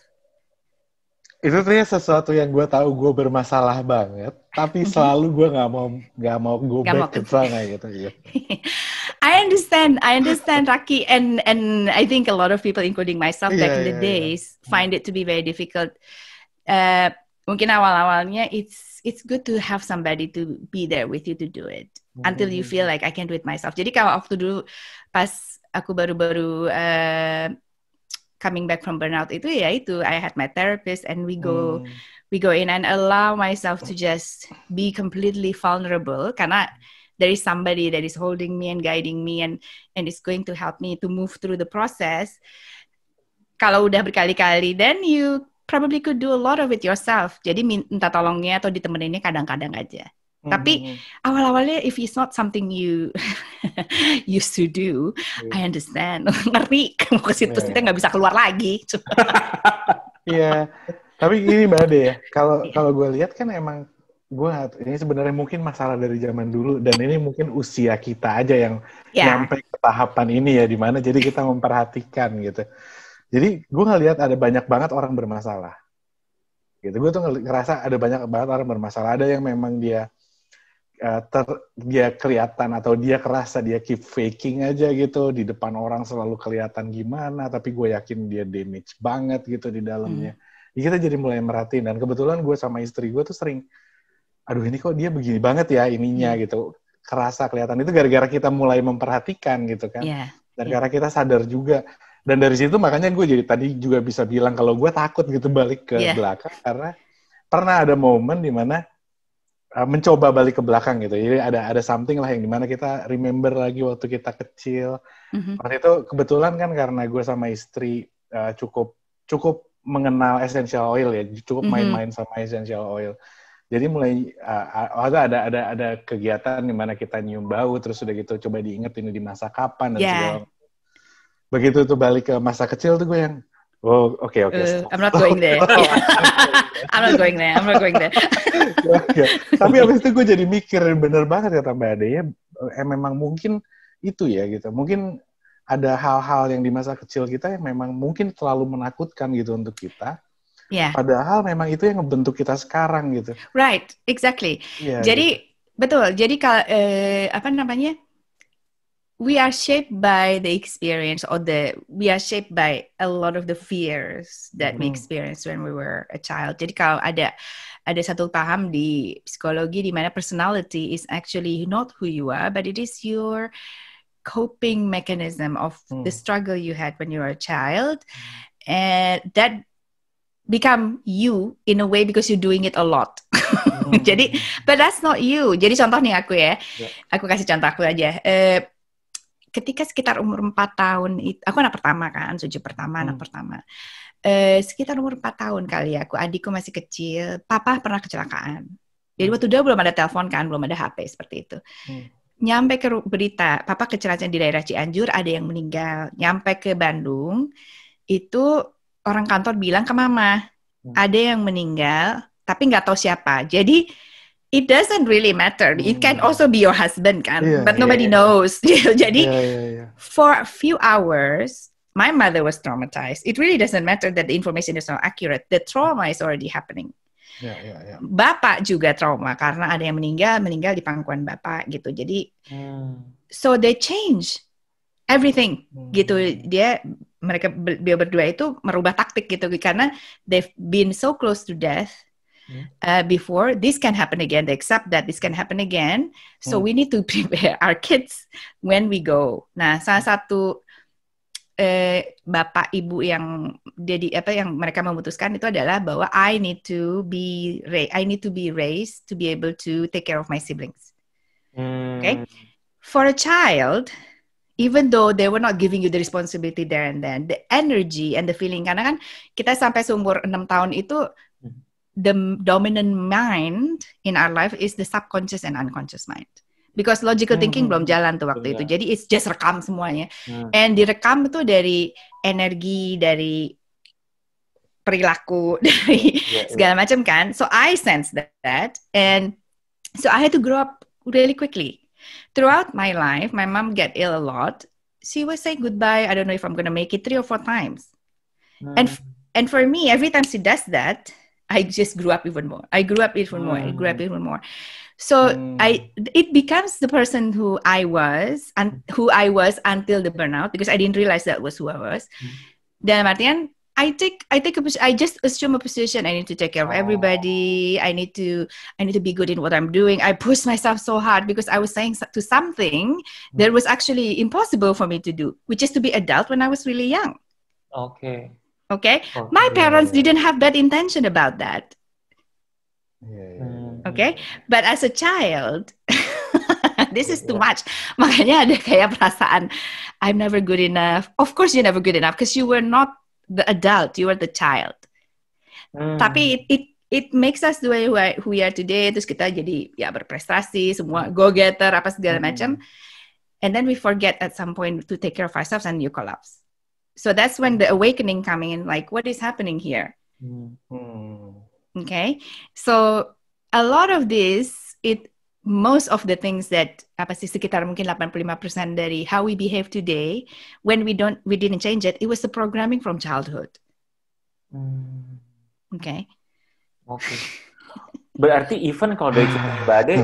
Itu tuh sesuatu yang gue tahu gue bermasalah banget, tapi selalu gue nggak mau go back ke sana gitu. I understand, Raki, and I think a lot of people, including myself, back in the days, find it to be very difficult. Mungkin awal-awalnya it's good to have somebody to be there with you to do it until you feel like I can do it myself. Jadi kalau waktu dulu pas aku baru-baru coming back from burnout itu I had my therapist, and we go in and allow myself to just be completely vulnerable karena there is somebody that is holding me and guiding me and is going to help me to move through the process. Kalau udah berkali-kali, then you probably could do a lot of it yourself. Jadi minta tolongnya atau ditemeninnya kadang-kadang aja. Tapi awal-awalnya if it's not something you used to do, I understand. Ngerti, mau ke situ kita nggak bisa keluar lagi. Iya, tapi ini Mbak Ade ya, kalau gue lihat kan emang ini sebenarnya mungkin masalah dari zaman dulu, dan ini mungkin usia kita aja yang nyampe ke tahapan ini ya, di mana jadi kita memperhatikan gitu. Jadi gue ngelihat ada banyak banget orang bermasalah. Gitu, gue tuh ngerasa ada banyak banget orang bermasalah. Ada yang memang dia kelihatan atau dia kerasa dia keep faking aja gitu, di depan orang selalu kelihatan gimana, tapi gue yakin dia damage banget gitu di dalamnya. Kita jadi mulai merhatiin, dan kebetulan gue sama istri gue tuh sering, aduh ini kok dia begini banget ya ininya gitu, kerasa kelihatan. Itu gara-gara kita mulai memperhatikan gitu kan, dan karena kita sadar juga. Dan dari situ makanya gue jadi tadi juga bisa bilang kalau gue takut gitu balik ke belakang, karena pernah ada momen di mana mencoba balik ke belakang gitu. Jadi ada something lah yang dimana kita remember lagi waktu kita kecil. Waktu itu kebetulan kan karena gue sama istri cukup mengenal essential oil ya, cukup main-main sama essential oil. Jadi mulai ada kegiatan di mana kita nyium bau, terus udah gitu coba diinget ini di masa kapan dan segala. Begitu tuh balik ke masa kecil tuh gue yang oke. I'm not going there. I'm not going there. Tapi abis itu gue jadi mikir, bener banget kata Mbak Ade ya, memang mungkin itu ya gitu. Mungkin ada hal-hal yang di masa kecil kita yang memang mungkin terlalu menakutkan gitu untuk kita. Padahal memang itu yang ngebentuk kita sekarang gitu. Right, exactly. Jadi gitu. Betul. Jadi kalau we are shaped by the experience, we are shaped by a lot of the fears that we experienced when we were a child. Jadi kalau ada satu paham di psikologi di mana personality is actually not who you are, but it is your coping mechanism of the struggle you had when you were a child, and that become you in a way because you're doing it a lot. Jadi, but that's not you. Jadi contoh nih aku aku kasih contoh aku aja. Ketika sekitar umur 4 tahun, aku anak pertama kan, anak pertama. Sekitar umur 4 tahun kali aku, adikku masih kecil, papa pernah kecelakaan. Jadi waktu itu belum ada telepon kan, belum ada HP seperti itu. Nyampe ke berita, papa kecelakaan di daerah Cianjur, ada yang meninggal. Nyampe ke Bandung, itu orang kantor bilang ke mama, ada yang meninggal, tapi nggak tahu siapa. Jadi it doesn't really matter. It can also be your husband kan, but nobody knows. Jadi for a few hours, my mother was traumatized. It really doesn't matter that the information is not accurate. The trauma is already happening. Bapak juga trauma karena ada yang meninggal di pangkuan bapak gitu. Jadi so they change everything gitu. Dia mereka berdua itu merubah taktik gitu karena they've been so close to death before. This can happen again. They accept that this can happen again. So we need to prepare our kids when we go. Nah, salah satu bapak ibu yang yang mereka memutuskan itu adalah bahwa I need to be raised to be able to take care of my siblings. Okay, for a child, even though they were not giving you the responsibility there and then, the energy and the feeling, karena kan kita sampai seumur 6 tahun itu the dominant mind in our life is the subconscious and unconscious mind. Because logical thinking belum jalan tuh waktu itu. Jadi it's just rekam semuanya. And direkam itu dari energi, dari perilaku, dari segala macam kan. So I sense that. And so I had to grow up really quickly. Throughout my life, my mom get ill a lot. She would say goodbye. I don't know if I'm going to make it 3 or 4 times. And for me, every time she does that, I just grew up even more. I grew up even more. So it becomes the person who I was until the burnout, because I didn't realize that was who I was. Dalam artian, I just assume a position. I need to take care of everybody. I need to be good in what I'm doing. I push myself so hard because I was saying to something that was actually impossible for me to do, which is to be adult when I was really young. Okay. My parents didn't have bad intention about that. Okay, but as a child, this is too much. Makanya ada kayak perasaan, I'm never good enough. Of course you're never good enough because you were not the adult, you were the child. Tapi it makes us the way who we are today. Terus kita jadi ya berprestasi, semua go-getter, apa segala macam. And then we forget at some point to take care of ourselves and you collapse. So that's when the awakening coming in, like, what is happening here? Okay, so a lot of this, most of the things that sekitar mungkin 85% dari how we behave today, when we didn't change it, it was the programming from childhood. Okay. Berarti even kalau dari cerita Mbak Ade,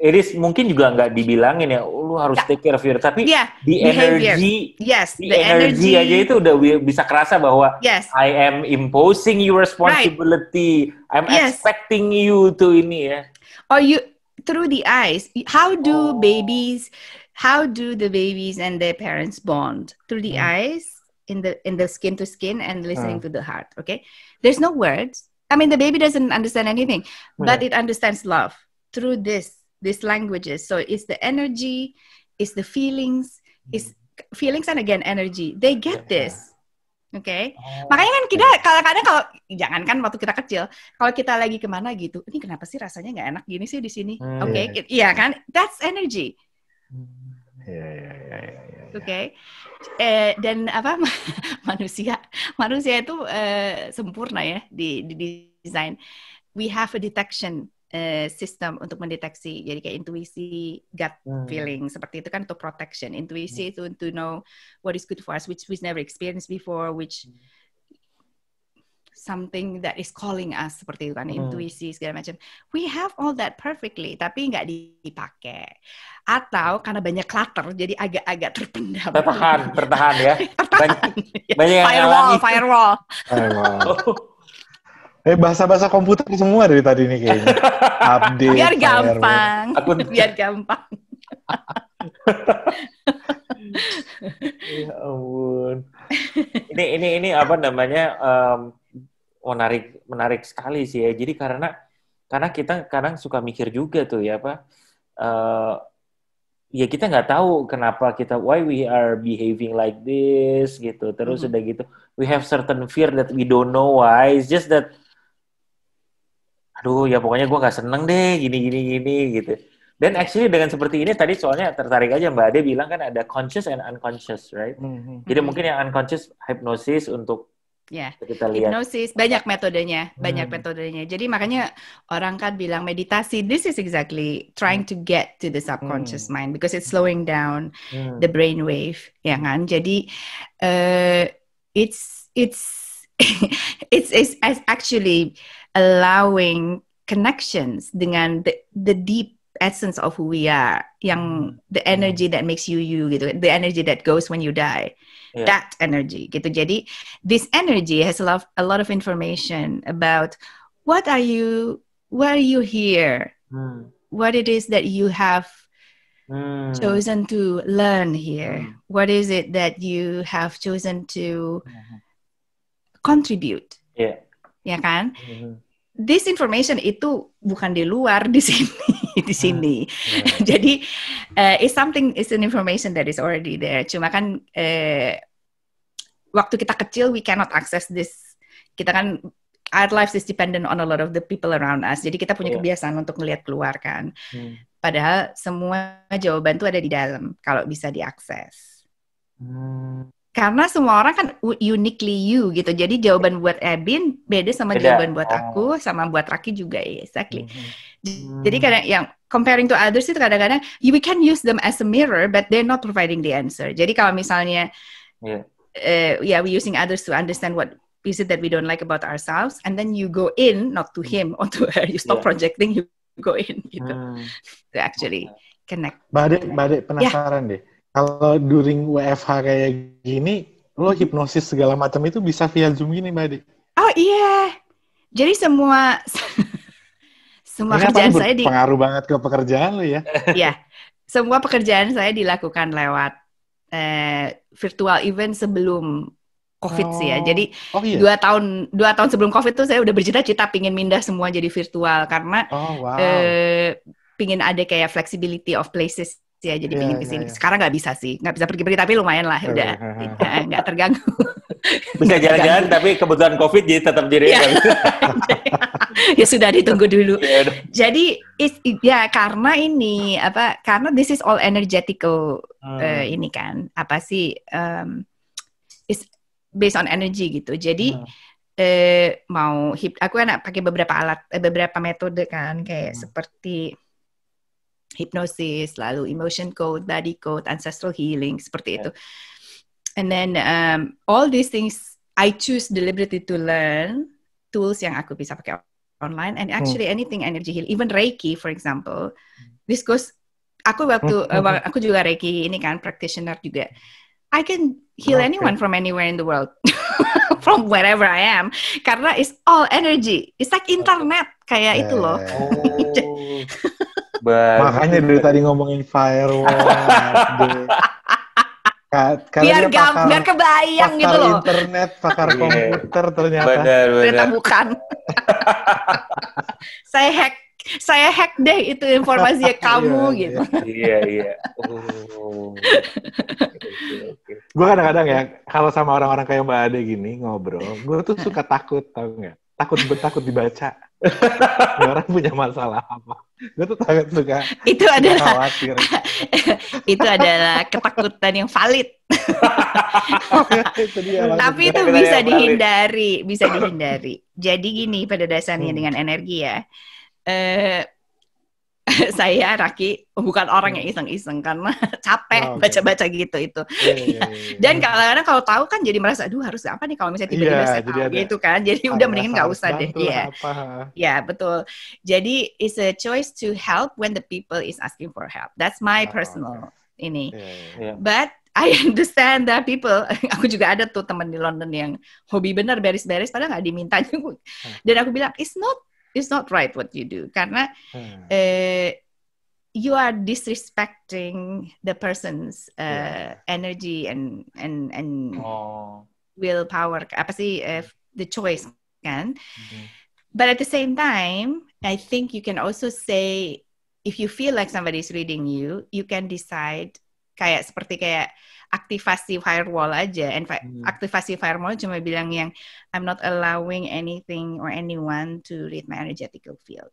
it is mungkin juga nggak dibilangin ya, lu harus take care of your, tapi the energy, the energy aja itu udah bisa kerasa bahwa I am imposing your responsibility, I'm expecting you to ini ya. Or you through the eyes. How do the babies and their parents bond? Through the eyes, in the skin to skin, and listening to the heart. Okay, there's no words. I mean, the baby doesn't understand anything, but it understands love through these languages. So it's the energy, it's the feelings, feelings and again energy. They get this. Okay. Makanya kan kita kadang-kadang kalau jangankan waktu kita kecil, kalau kita lagi kemana gitu, ini kenapa sih rasanya nggak enak gini sih di sini? Iya kan? That's energy. Okay. Dan manusia itu sempurna ya di desain. We have a detection sistem untuk mendeteksi, jadi kayak intuisi, gut feeling seperti itu kan untuk protection. Intuisi itu to know what is good for us, which we never experienced before, which something that is calling us, seperti itu kan, intuisi segala macam. We have all that perfectly, tapi nggak dipakai. Atau karena banyak clutter, jadi agak-agak terpendam. Tertahan ya. Banyak firewall. Bahasa-bahasa komputer semua dari tadi nih kayaknya. Update. Biar gampang. Biar gampang. Ya ampun. Ini apa namanya? Menarik sekali sih ya. Jadi karena kita kadang suka mikir juga tuh ya apa? Ya kita nggak tahu kenapa why we are behaving like this gitu. Terus udah gitu, we have certain fear that we don't know why. It's just that aduh ya pokoknya gue gak seneng deh gini gitu. Dan actually dengan seperti ini tadi soalnya tertarik aja Mbak Ade bilang kan ada conscious and unconscious, right? Jadi mungkin yang unconscious hypnosis untuk kita lihat. Hipnosis banyak metodenya. Jadi makanya orang kan bilang meditasi, this is exactly trying to get to the subconscious mind because it's slowing down the brain wave, ya kan? Jadi it's actually allowing connections dengan the deep essence of who we are, yang the energy that makes you gitu, the energy that goes when you die, that energy gitu. Jadi this energy has a lot of information about what are you, why are you here, what it is that you have chosen to learn here, what is it that you have chosen to contribute, ya kan? This information itu bukan di luar, di sini, di sini. Jadi it's an information that is already there. Cuma kan waktu kita kecil we cannot access this. Kita kan our lives is dependent on a lot of the people around us. Jadi kita punya kebiasaan untuk melihat keluar kan. Padahal semua jawaban itu ada di dalam kalau bisa diakses. Karena semua orang kan uniquely you gitu. Jadi jawaban buat Ebin beda sama jawaban buat aku, sama buat Raki juga, exactly. Jadi kadang yang comparing to others itu kadang-kadang we can use them as a mirror, but they're not providing the answer. Jadi kalau misalnya we using others to understand what is it that we don't like about ourselves, and then you go in, not to him or to her, you stop projecting, you go in gitu. To actually connect. Mbak penasaran deh. Kalau during WFH kayak gini, lo hipnosis segala macam itu bisa via Zoom gini, Mbak Ade? Oh iya. Jadi semua kerjaan saya pengaruh banget ke pekerjaan lo ya? Iya. Semua pekerjaan saya dilakukan lewat virtual event sebelum COVID sih ya. Jadi 2 tahun sebelum COVID tuh saya udah bercita-cita pingin mindah semua jadi virtual karena pingin ada kayak flexibility of places ya, jadi pingin kesini. Sekarang nggak bisa sih, nggak bisa pergi-pergi, tapi lumayan lah, udah nggak terganggu. Bisa jalan-jalan, tapi kebetulan COVID jadi tetap di rumah. Ya sudah, ditunggu dulu. Jadi karena ini karena this is all energetical ini kan, is based on energy gitu. Jadi aku kan pakai beberapa metode kan, kayak seperti hypnosis, lalu emotion code, body code, ancestral healing, seperti itu. And then all these things I choose deliberately to learn tools yang aku bisa pakai online, and actually anything energy heal, even Reiki for example. This goes, aku juga Reiki ini kan practitioner juga. I can heal anyone from anywhere in the world. From wherever I am, karena it's all energy. It's like internet kayak itu loh. Makanya dari tadi ngomongin firewall. Biar kebayang gitu loh. Internet, pakar komputer ternyata. Benar. Bukan. Saya hack deh itu informasinya kamu gitu. Iya. Gue kadang-kadang ya kalau sama orang-orang kayak Mbak Ade gini ngobrol, gue tuh suka takut, tau nggak? Takut dibaca. Orang punya masalah apa? Gue tuh suka. Itu adalah khawatir. Itu adalah ketakutan yang valid. Tapi itu bisa dihindari. Jadi gini pada dasarnya dengan energi ya. Saya Raki bukan orang yang iseng-iseng karena capek baca-baca gitu itu. Dan kadang-kadang kalau tahu kan jadi merasa, aduh harus apa nih kalau misalnya tiba-tiba saya tahu gitu kan. Jadi udah mendingan nggak usah deh. Iya, betul. Jadi it's a choice to help when the people is asking for help. That's my personal ini. But I understand that people, aku juga ada tuh teman di London yang hobi bener beres-beres padahal nggak diminta juga. Dan aku bilang it's not right what you do karena you are disrespecting the person's energy and willpower, the choice kan. But at the same time, I think you can also say if you feel like somebody is reading you, you can decide seperti aktivasi firewall aja. Aktivasi firewall cuma bilang yang I'm not allowing anything or anyone to read my energetical field.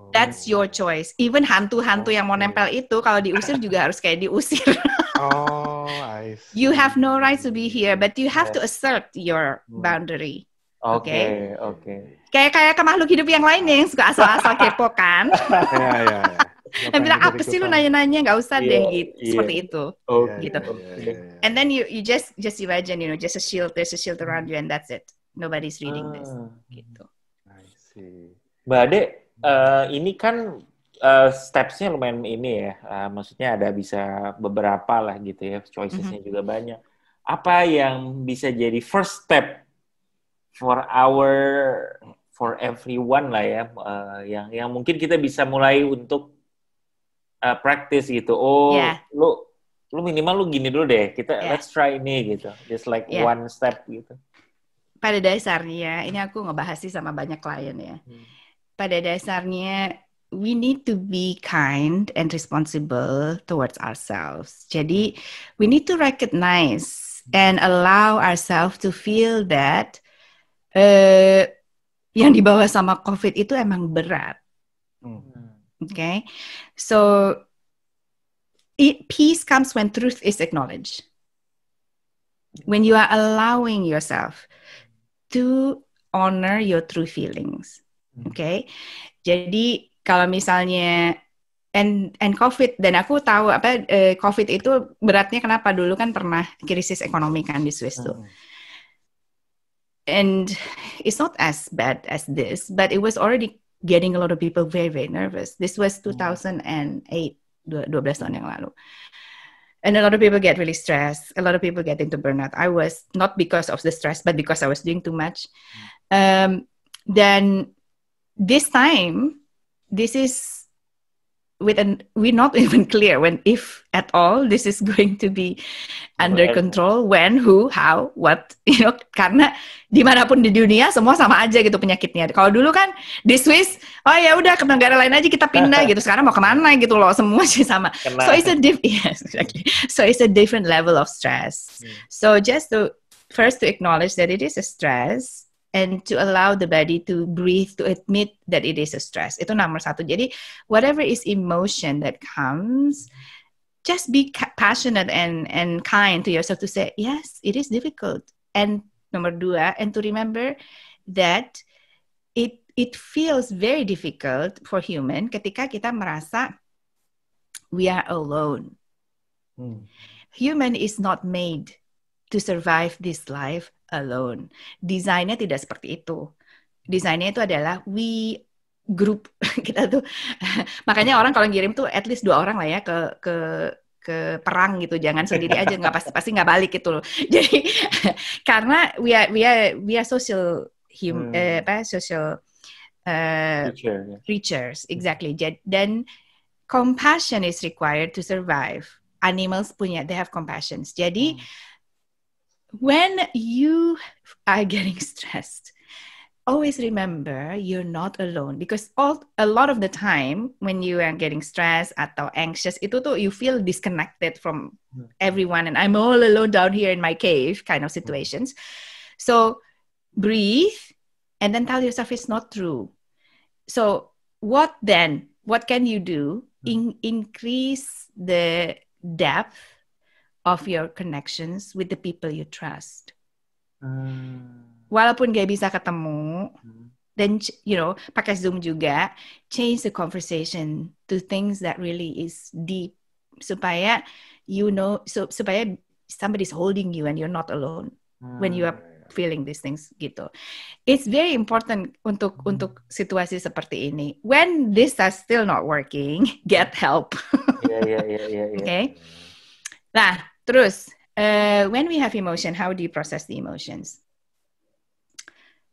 That's your choice. Even hantu-hantu yang mau nempel itu kalau diusir juga harus kayak diusir. I see. You have no right to be here, but you have to assert your boundary. Okay. Kayak ke makhluk hidup yang lainnya yang suka asal-asal kepo kan. Dan bilang apa sih lu nanya-nanya, nggak usah deh gitu, seperti itu, gitu. And then you just imagine, just a shield, there's a shield around you and that's it. Nobody's reading this, gitu. I see. Mbak Ade, ini kan steps-nya lumayan ini ya. Maksudnya ada bisa beberapa lah gitu ya. Choices-nya juga banyak. Apa yang bisa jadi first step for everyone lah ya, yang mungkin kita bisa mulai untuk practice gitu. Lu minimal lu gini dulu deh. Let's try ini gitu. Just like one step gitu. Pada dasarnya, ini aku ngebahas sih sama banyak klien ya. Pada dasarnya, we need to be kind and responsible towards ourselves. Jadi, we need to recognize and allow ourselves to feel that yang dibawa sama COVID itu emang berat. Okay? So, peace comes when truth is acknowledged. When you are allowing yourself to honor your true feelings. Okay? Jadi kalau misalnya and COVID, dan aku tahu COVID itu beratnya kenapa, dulu kan pernah krisis ekonomi kan di Swiss tuh. And it's not as bad as this, but it was already getting a lot of people very, very nervous. This was 2008, 12 tahun yang lalu. And a lot of people get really stressed. A lot of people get into burnout. I was, not because of the stress, but because I was doing too much. Then this time, this is we're not even clear when, if at all, this is going to be under control, when, who, how, what, karena dimanapun di dunia semua sama aja gitu penyakitnya. Kalau dulu kan di Swiss, oh ya udah ke negara lain aja kita pindah gitu. Sekarang mau kemana gitu loh, semua sih sama. So it's So it's a different level of stress. So just first to acknowledge that it is a stress, and to allow the body to breathe, to admit that it is a stress. Itu nomor satu. Jadi, whatever is emotion that comes, just be passionate and kind to yourself to say, yes, it is difficult. And nomor dua, and to remember that it feels very difficult for human ketika kita merasa we are alone. Human is not made to survive this life alone. Desainnya tidak seperti itu. Desainnya itu adalah we group kita tuh. Makanya orang kalau ngirim tuh at least 2 orang lah ya ke perang gitu. Jangan sendiri aja, nggak pasti nggak balik gitu loh. Jadi karena we are social social creatures, exactly. Dan compassion is required to survive. Animals they have compassion. Jadi when you are getting stressed, always remember you're not alone, because a lot of the time when you are getting stressed atau anxious, itu tuh you feel disconnected from everyone, and I'm all alone down here in my cave kind of situations. So breathe and then tell yourself it's not true. So what can you do? Increase the depth of your connections with the people you trust. Walaupun gak bisa ketemu, then pakai Zoom juga, change the conversation to things that really is deep, supaya supaya somebody's holding you and you're not alone when you are feeling these things gitu. It's very important untuk situasi seperti ini. When this is still not working, get help. Okay. Nah, terus, when we have emotion, how do you process the emotions?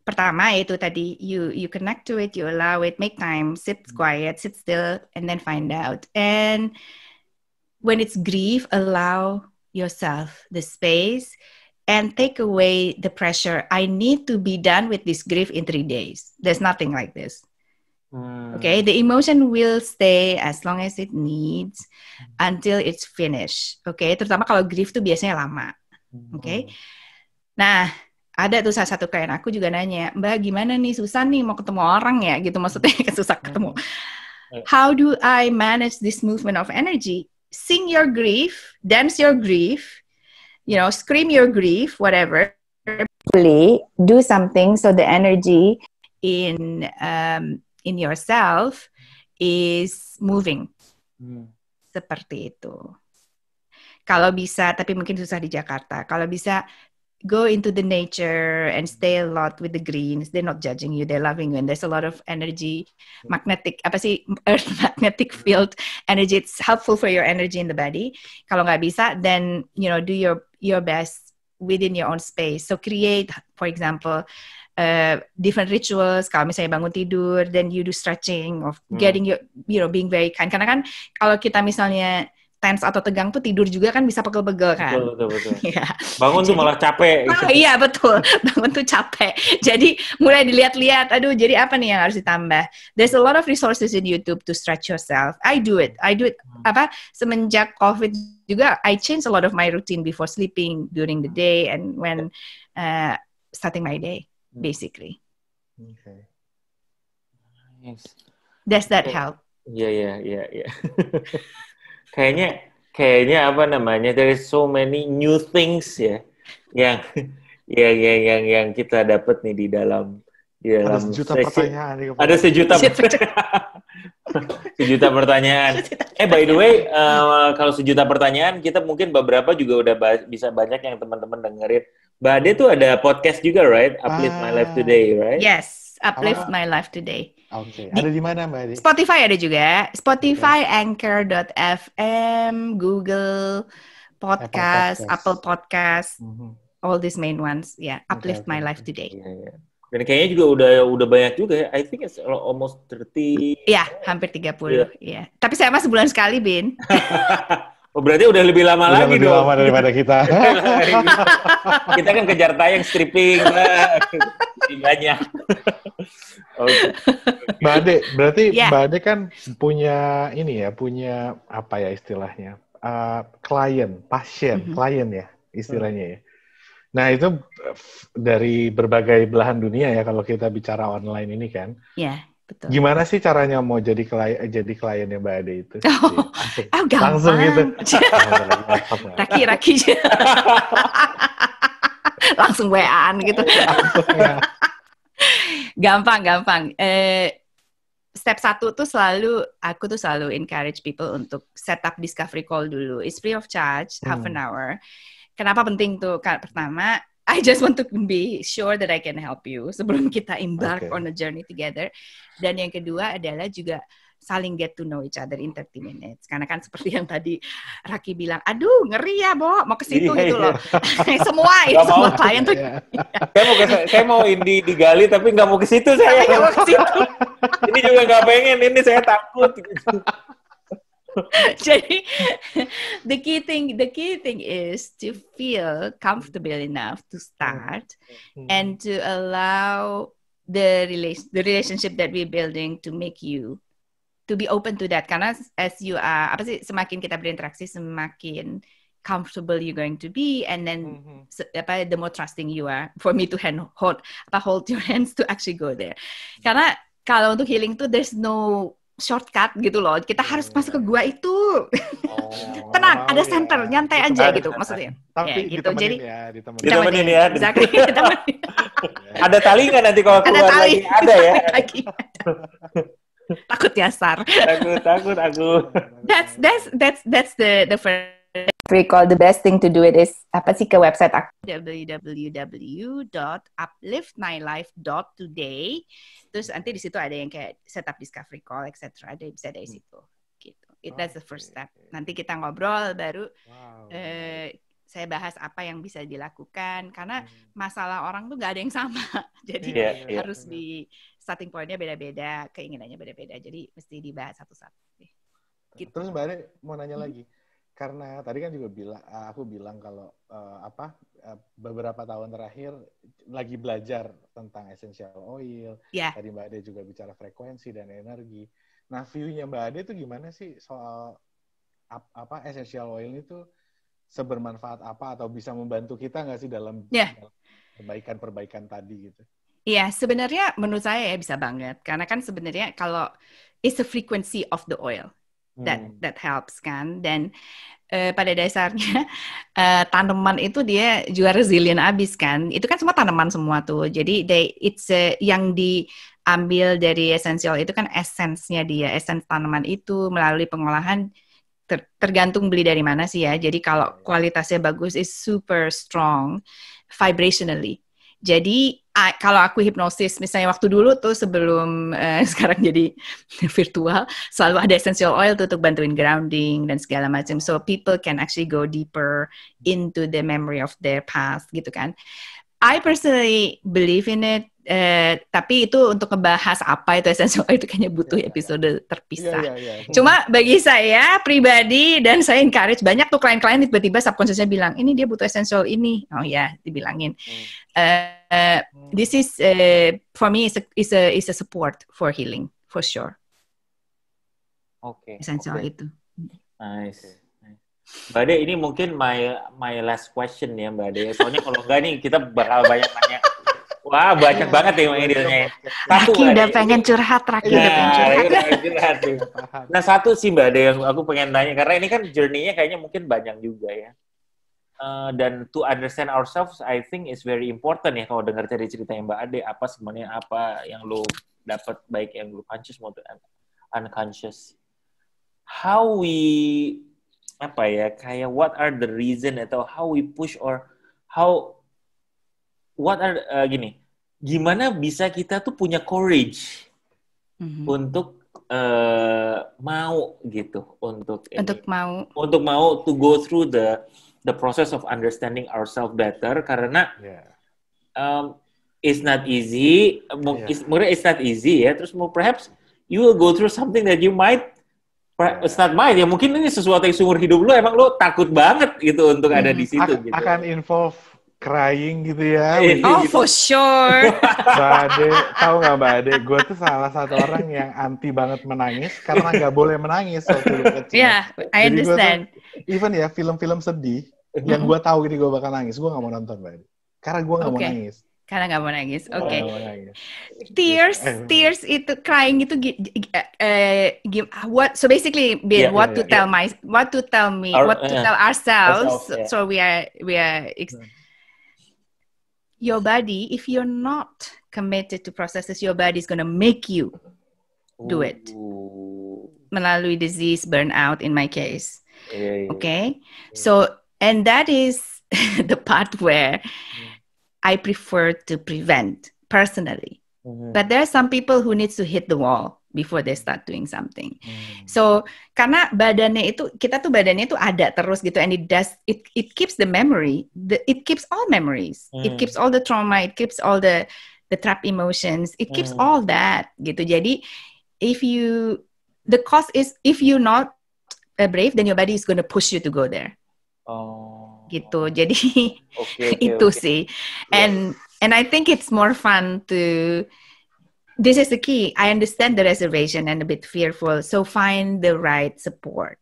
Pertama, itu tadi, you connect to it, you allow it, make time, sit quiet, sit still, and then find out. And when it's grief, allow yourself the space and take away the pressure. I need to be done with this grief in 3 days. There's nothing like this. Okay, the emotion will stay as long as it needs until it's finished. Okay, terutama kalau grief tuh biasanya lama. Okay, nah ada tuh salah satu klien aku juga nanya, Mbak gimana nih, susah nih mau ketemu orang ya gitu, maksudnya susah ketemu. How do I manage this movement of energy? Sing your grief, dance your grief, scream your grief, whatever. Do something so the energy in yourself is moving. Seperti itu. Kalau bisa, tapi mungkin susah di Jakarta. Kalau bisa, go into the nature and stay a lot with the greens. They're not judging you, they're loving you, and there's a lot of energy, earth magnetic field energy. It's helpful for your energy in the body. Kalau nggak bisa, then do your best within your own space. So create, for example, different rituals. Kalau misalnya bangun tidur, then you do stretching of getting your, being very kind. Karena kan kalau kita misalnya tense atau tegang tuh tidur juga kan bisa pegel-pegel kan. Betul. Ya. Bangun tuh malah capek. Iya betul, bangun tuh capek. Jadi mulai dilihat-lihat, aduh jadi apa nih yang harus ditambah. There's a lot of resources in YouTube to stretch yourself. I do it. Semenjak COVID juga, I change a lot of my routine before sleeping, during the day, and when starting my day, basically. Okay. Yes. Does that help? Iya. Kayaknya apa namanya, there is so many new things ya yang kita dapat nih di dalam ada sejuta pertanyaan. Ada sejuta pertanyaan. By the way, kalau sejuta pertanyaan, kita mungkin beberapa juga udah bisa banyak yang teman-teman dengerin. Mbak Ade tuh ada podcast juga, right? Uplift My Life Today, right? Yes, Uplift My Life Today. Oke. Ada di mana, Mbak Ade? Spotify ada juga. Spotify, Anchor.fm, Google Podcast, Apple Podcast, all these main ones. Uplift My Life Today. Yeah. Dan kayaknya juga udah banyak juga ya. I think it's almost 30. Iya, hampir 30. Iya. Tapi saya mah sebulan sekali, Bin. Oh, berarti udah lebih lama lagi lebih dong. Lama daripada kita. Kita kan kejar tayang stripping lebih banyak. Okay. Mbak Ade, berarti Mbak Ade kan punya apa ya istilahnya? Pasien ya istilahnya ya. Nah, itu dari berbagai belahan dunia ya kalau kita bicara online ini kan. Iya, betul. Gimana sih caranya mau jadi kliennya Mbak Ade itu? Gampang. Langsung gitu. Raki. Langsung WA-an gitu. Gampang. Step 1 tuh aku selalu encourage people untuk set up discovery call dulu. It's free of charge, half an hour. Kenapa penting tuh? Pertama, I just want to be sure that I can help you sebelum kita embark on a journey together. Dan yang kedua adalah juga saling get to know each other in 30 minutes. Karena kan seperti yang tadi Raki bilang, aduh ngeri ya, Bo, mau ke situ gitu loh. Semua klien tuh. Saya mau digali tapi nggak mau ke situ saya. Nggak mau ke situ. Ini juga nggak pengen, ini saya takut. Jadi the key thing is to feel comfortable enough to start and to allow the relationship that we're building to make you to be open to that. Karena as you are semakin kita berinteraksi, semakin comfortable you're going to be, and then the more trusting you are for me to hold your hands to actually go there. Karena kalau untuk healing tuh there's no shortcut gitu loh. Kita harus masuk ke gua itu. Tenang, ada center, nyantai aja gitu maksudnya. Tapi gitu. Jadi ditemenin ya. Exactly, ditemenin. Ada tali nggak nanti kalau keluar lagi? Ada ya. Takut nyasar. Takut aku. That's the first recall. The best thing to do it is ke website aku, www.upliftmylife.today. Terus nanti di situ ada yang kayak setup discovery call, etc. Ada bisa dari situ. Gitu. That's the first step. Nanti kita ngobrol baru. Saya bahas apa yang bisa dilakukan karena masalah orang tuh nggak ada yang sama. Jadi harus di starting point-nya beda-beda, keinginannya beda-beda. Jadi mesti dibahas satu-satu. Gitu. Terus Mbak Ade mau nanya lagi. Karena tadi kan juga aku bilang kalau beberapa tahun terakhir lagi belajar tentang essential oil. Tadi Mbak Ade juga bicara frekuensi dan energi. Nah, view-nya Mbak Ade itu gimana sih soal essential oil itu sebermanfaat apa atau bisa membantu kita nggak sih dalam perbaikan tadi gitu? Iya, sebenarnya menurut saya ya bisa banget. Karena kan sebenarnya kalau it's the frequency of the oil that helps kan. Dan pada dasarnya tanaman itu dia juga resilient abis kan. Itu kan semua tanaman semua tuh. Jadi yang diambil dari essential itu kan esensnya dia, esens tanaman itu melalui pengolahan tergantung beli dari mana sih ya. Jadi kalau kualitasnya bagus, is super strong vibrationally. Jadi kalau aku hipnosis, misalnya waktu dulu tuh sebelum sekarang jadi virtual, selalu ada essential oil tuh untuk bantuin grounding dan segala macam. So people can actually go deeper into the memory of their past gitu kan. I personally believe in it. Tapi itu untuk ngebahas apa itu essential oil itu kayaknya butuh episode terpisah. Cuma bagi saya pribadi dan saya encourage banyak tuh klien-klien tiba-tiba subconsciousnya bilang ini dia butuh essential ini. Oh ya, dibilangin. This is for me is a support for healing for sure. Oke. Essential itu. Nice. Mbak Ade, ini mungkin my last question ya Mbak Ade. Soalnya kalau enggak nih kita bakal banyak nanya. Wah, banyak banget ya yang ditanyain. Raki udah pengen curhat, Nah, satu sih Mbak Ade yang aku pengen tanya, karena ini kan journey-nya kayaknya mungkin banyak juga ya. Dan to understand ourselves, I think is very important ya kalau dengar cerita-ceritanya Mbak Ade, apa sebenarnya apa yang lo dapat, baik yang lo conscious maupun unconscious. How we, apa ya, kayak what are the reason atau how we push or how gimana bisa kita tuh punya courage untuk mau gitu, untuk mau to go through the process of understanding ourselves better, karena it's not easy, it's not easy ya. Terus perhaps you will go through something that you might it's not mine ya, mungkin ini sesuatu yang seumur hidup lu emang lu takut banget gitu untuk ada di situ gitu. Akan involve crying gitu ya. Oh, for sure. Mbak Ade, tahu nggak Mbak Ade, gue tuh salah satu orang yang anti banget menangis karena nggak boleh menangis waktu kecil. Yeah, I understand. Even ya film-film sedih yang gue tahu ini gue bakal nangis, gue nggak mau nonton Mbak Ade. Karena gue nggak mau nangis. Karena nggak mau nangis, oke. Tears itu crying itu what? So basically, what to tell ourselves. So we are. Your body, if you're not committed to processes, your body is gonna make you do it. Melalui disease, burnout, in my case. Okay, so and that is the part where I prefer to prevent personally. But there are some people who needs to hit the wall before they start doing something. So karena kita tuh badannya itu ada terus gitu, and it keeps the memory, it keeps all memories, it keeps all the trauma, it keeps all the trapped emotions, it keeps all that gitu. Jadi the cost is if you're not brave, then your body is going to push you to go there. Gitu. Jadi itu sih. And I think it's more fun to. This is the key. I understand the reservation and a bit fearful. So find the right support.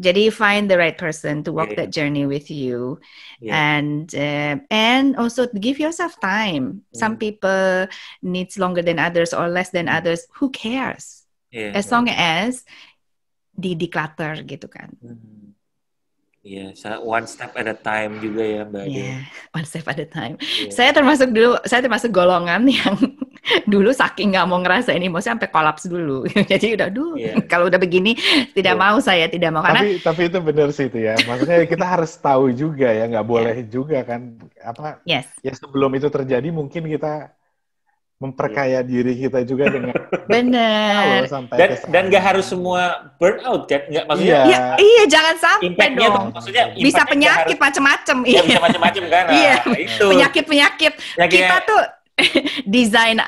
Jadi find the right person to walk that journey with you, and also give yourself time. Some people needs longer than others or less than others. Who cares? As long as declutter gitu kan. One step at a time juga ya Mbak Ade. One step at a time. Saya termasuk golongan yang dulu saking nggak mau ngerasain emosi sampai kolaps dulu. Jadi udah kalau udah begini tidak mau karena tapi itu benar sih itu ya. Maksudnya kita harus tahu juga ya, nggak boleh juga kan ya sebelum itu terjadi mungkin kita memperkaya diri kita juga dengan benar. Dan nggak harus semua burnout kan, nggak maksudnya. Iya jangan sampai dong. Maksudnya bisa penyakit macam-macam. Bisa macam-macam kan. Itu. Penyakit. Kita tuh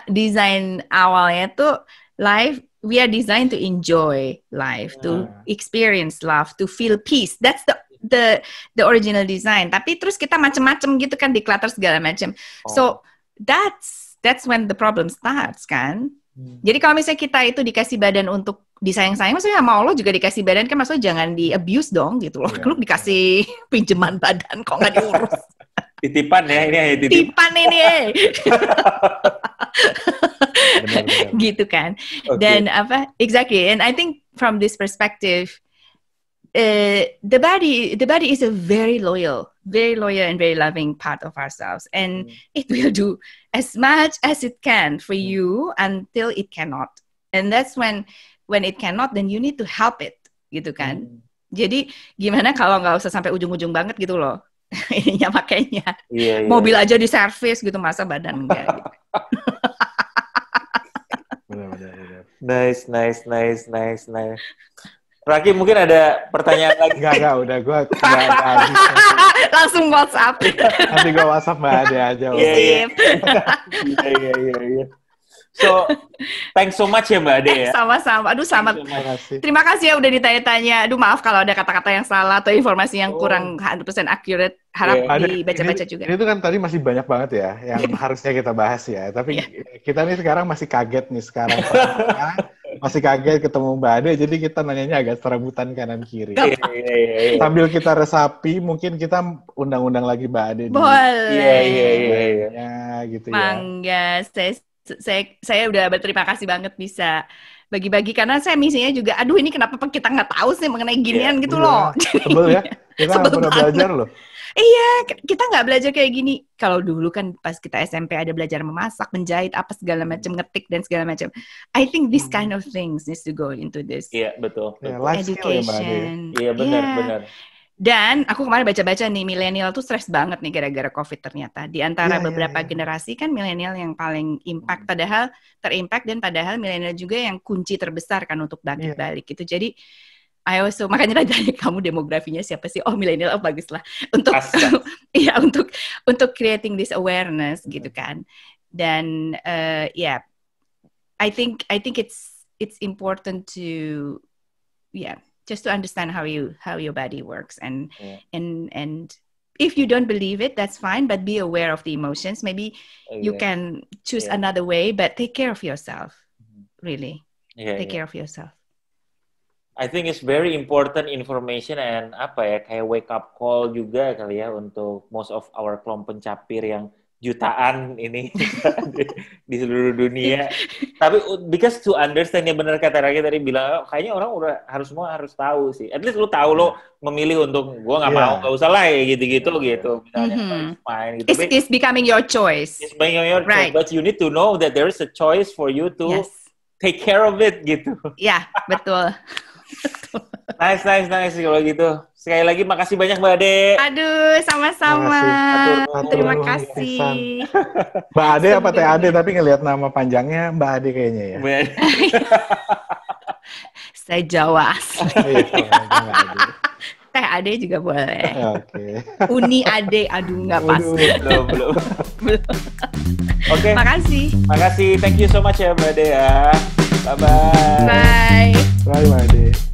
desain awalnya tuh life. We are designed to enjoy life, to experience love, to feel peace. That's the original design. Tapi terus kita macam-macam gitu kan, declutter segala macam. So that's when the problem starts kan. Jadi kalau misalnya kita itu dikasih badan untuk disayang-sayang, maksudnya sama Allah juga dikasih badan kan, maksudnya jangan di abuse dong gitu loh. Lu dikasih pinjaman badan kok nggak diurus. Titipan ya, ini titipan ini. Benar. Gitu kan. Dan exactly, and I think from this perspective, the body is a very loyal and very loving part of ourselves, and it will do as much as it can for you until it cannot, and that's when it cannot, then you need to help it gitu kan. Jadi gimana kalau nggak usah sampai ujung-ujung banget gitu loh. Ininya makanya. Iya. Mobil aja di servis gitu, masa badan enggak gitu. Benar. Nice. Raki, mungkin ada pertanyaan lagi? Enggak, udah gue nggak habis. Langsung WhatsApp. Nanti gue WhatsApp Mbak Ade aja. Sip. Iya. So, thanks so much ya Mbak Ade ya. Sama-sama. Aduh, selamat. Terima kasih ya udah ditanya-tanya. Aduh, maaf kalau ada kata-kata yang salah atau informasi yang kurang 100% accurate. Harap dibaca-baca juga. Ini tuh kan tadi masih banyak banget ya yang harusnya kita bahas ya. Tapi kita nih sekarang masih kaget nih sekarang. Masih kaget ketemu Mbak Ade, jadi kita nanyanya agak serabutan kanan kiri. Sambil kita resapi, mungkin kita undang-undang lagi Mbak Ade. Boleh. Iya, gitu ya. Mangga, saya udah berterima kasih banget bisa bagi-bagi, karena saya misinya juga, aduh ini kenapa kita nggak tahu sih mengenai ginian gitu loh. Sebel ya, kita nggak pernah belajar loh. Iya, kita nggak belajar kayak gini. Kalau dulu kan pas kita SMP ada belajar memasak, menjahit, apa segala macam, ngetik dan segala macam. I think this kind of things needs to go into this. Iya, betul. Education. Iya, benar. Dan aku kemarin baca-baca nih, milenial tuh stres banget nih gara-gara COVID ternyata. Di antara beberapa generasi kan milenial yang paling impact, padahal terimpact, dan padahal milenial juga yang kunci terbesar kan untuk bangkit balik gitu. Jadi makanya tadi kamu demografinya siapa sih? Oh, milenial, bagus lah. Untuk untuk creating this awareness gitu kan. Dan I think it's important to just to understand how your body works, and if you don't believe it, that's fine, but be aware of the emotions. Maybe you can choose another way, but take care of yourself. Really. Take care of yourself. I think it's very important information and kayak wake up call juga kali ya untuk most of our kelompok pencapir yang jutaan ini di seluruh dunia. Tapi because to understand, ya benar kata Raki tadi bilang, kayaknya orang udah harus tahu sih. At least lu tahu lo memilih untuk gua nggak mau, nggak usah lah ya gitu. Misalnya main gitu. It's becoming your choice. It's becoming your choice, but you need to know that there is a choice for you to take care of it gitu. Ya, betul. Nice kalau gitu. Sekali lagi makasih banyak Mbak Ade. Aduh, sama-sama. Terima kasih. Mbak Ade apa Teh Ade, tapi ngelihat nama panjangnya Mbak Ade kayaknya ya. Saya Jawa. Teh Ade juga boleh. Oke. Uni Ade, aduh nggak pas. Belum. Oke. Makasih. Thank you so much ya Mbak Ade ya. Bye-bye. Bye. Bye Mbak Ade.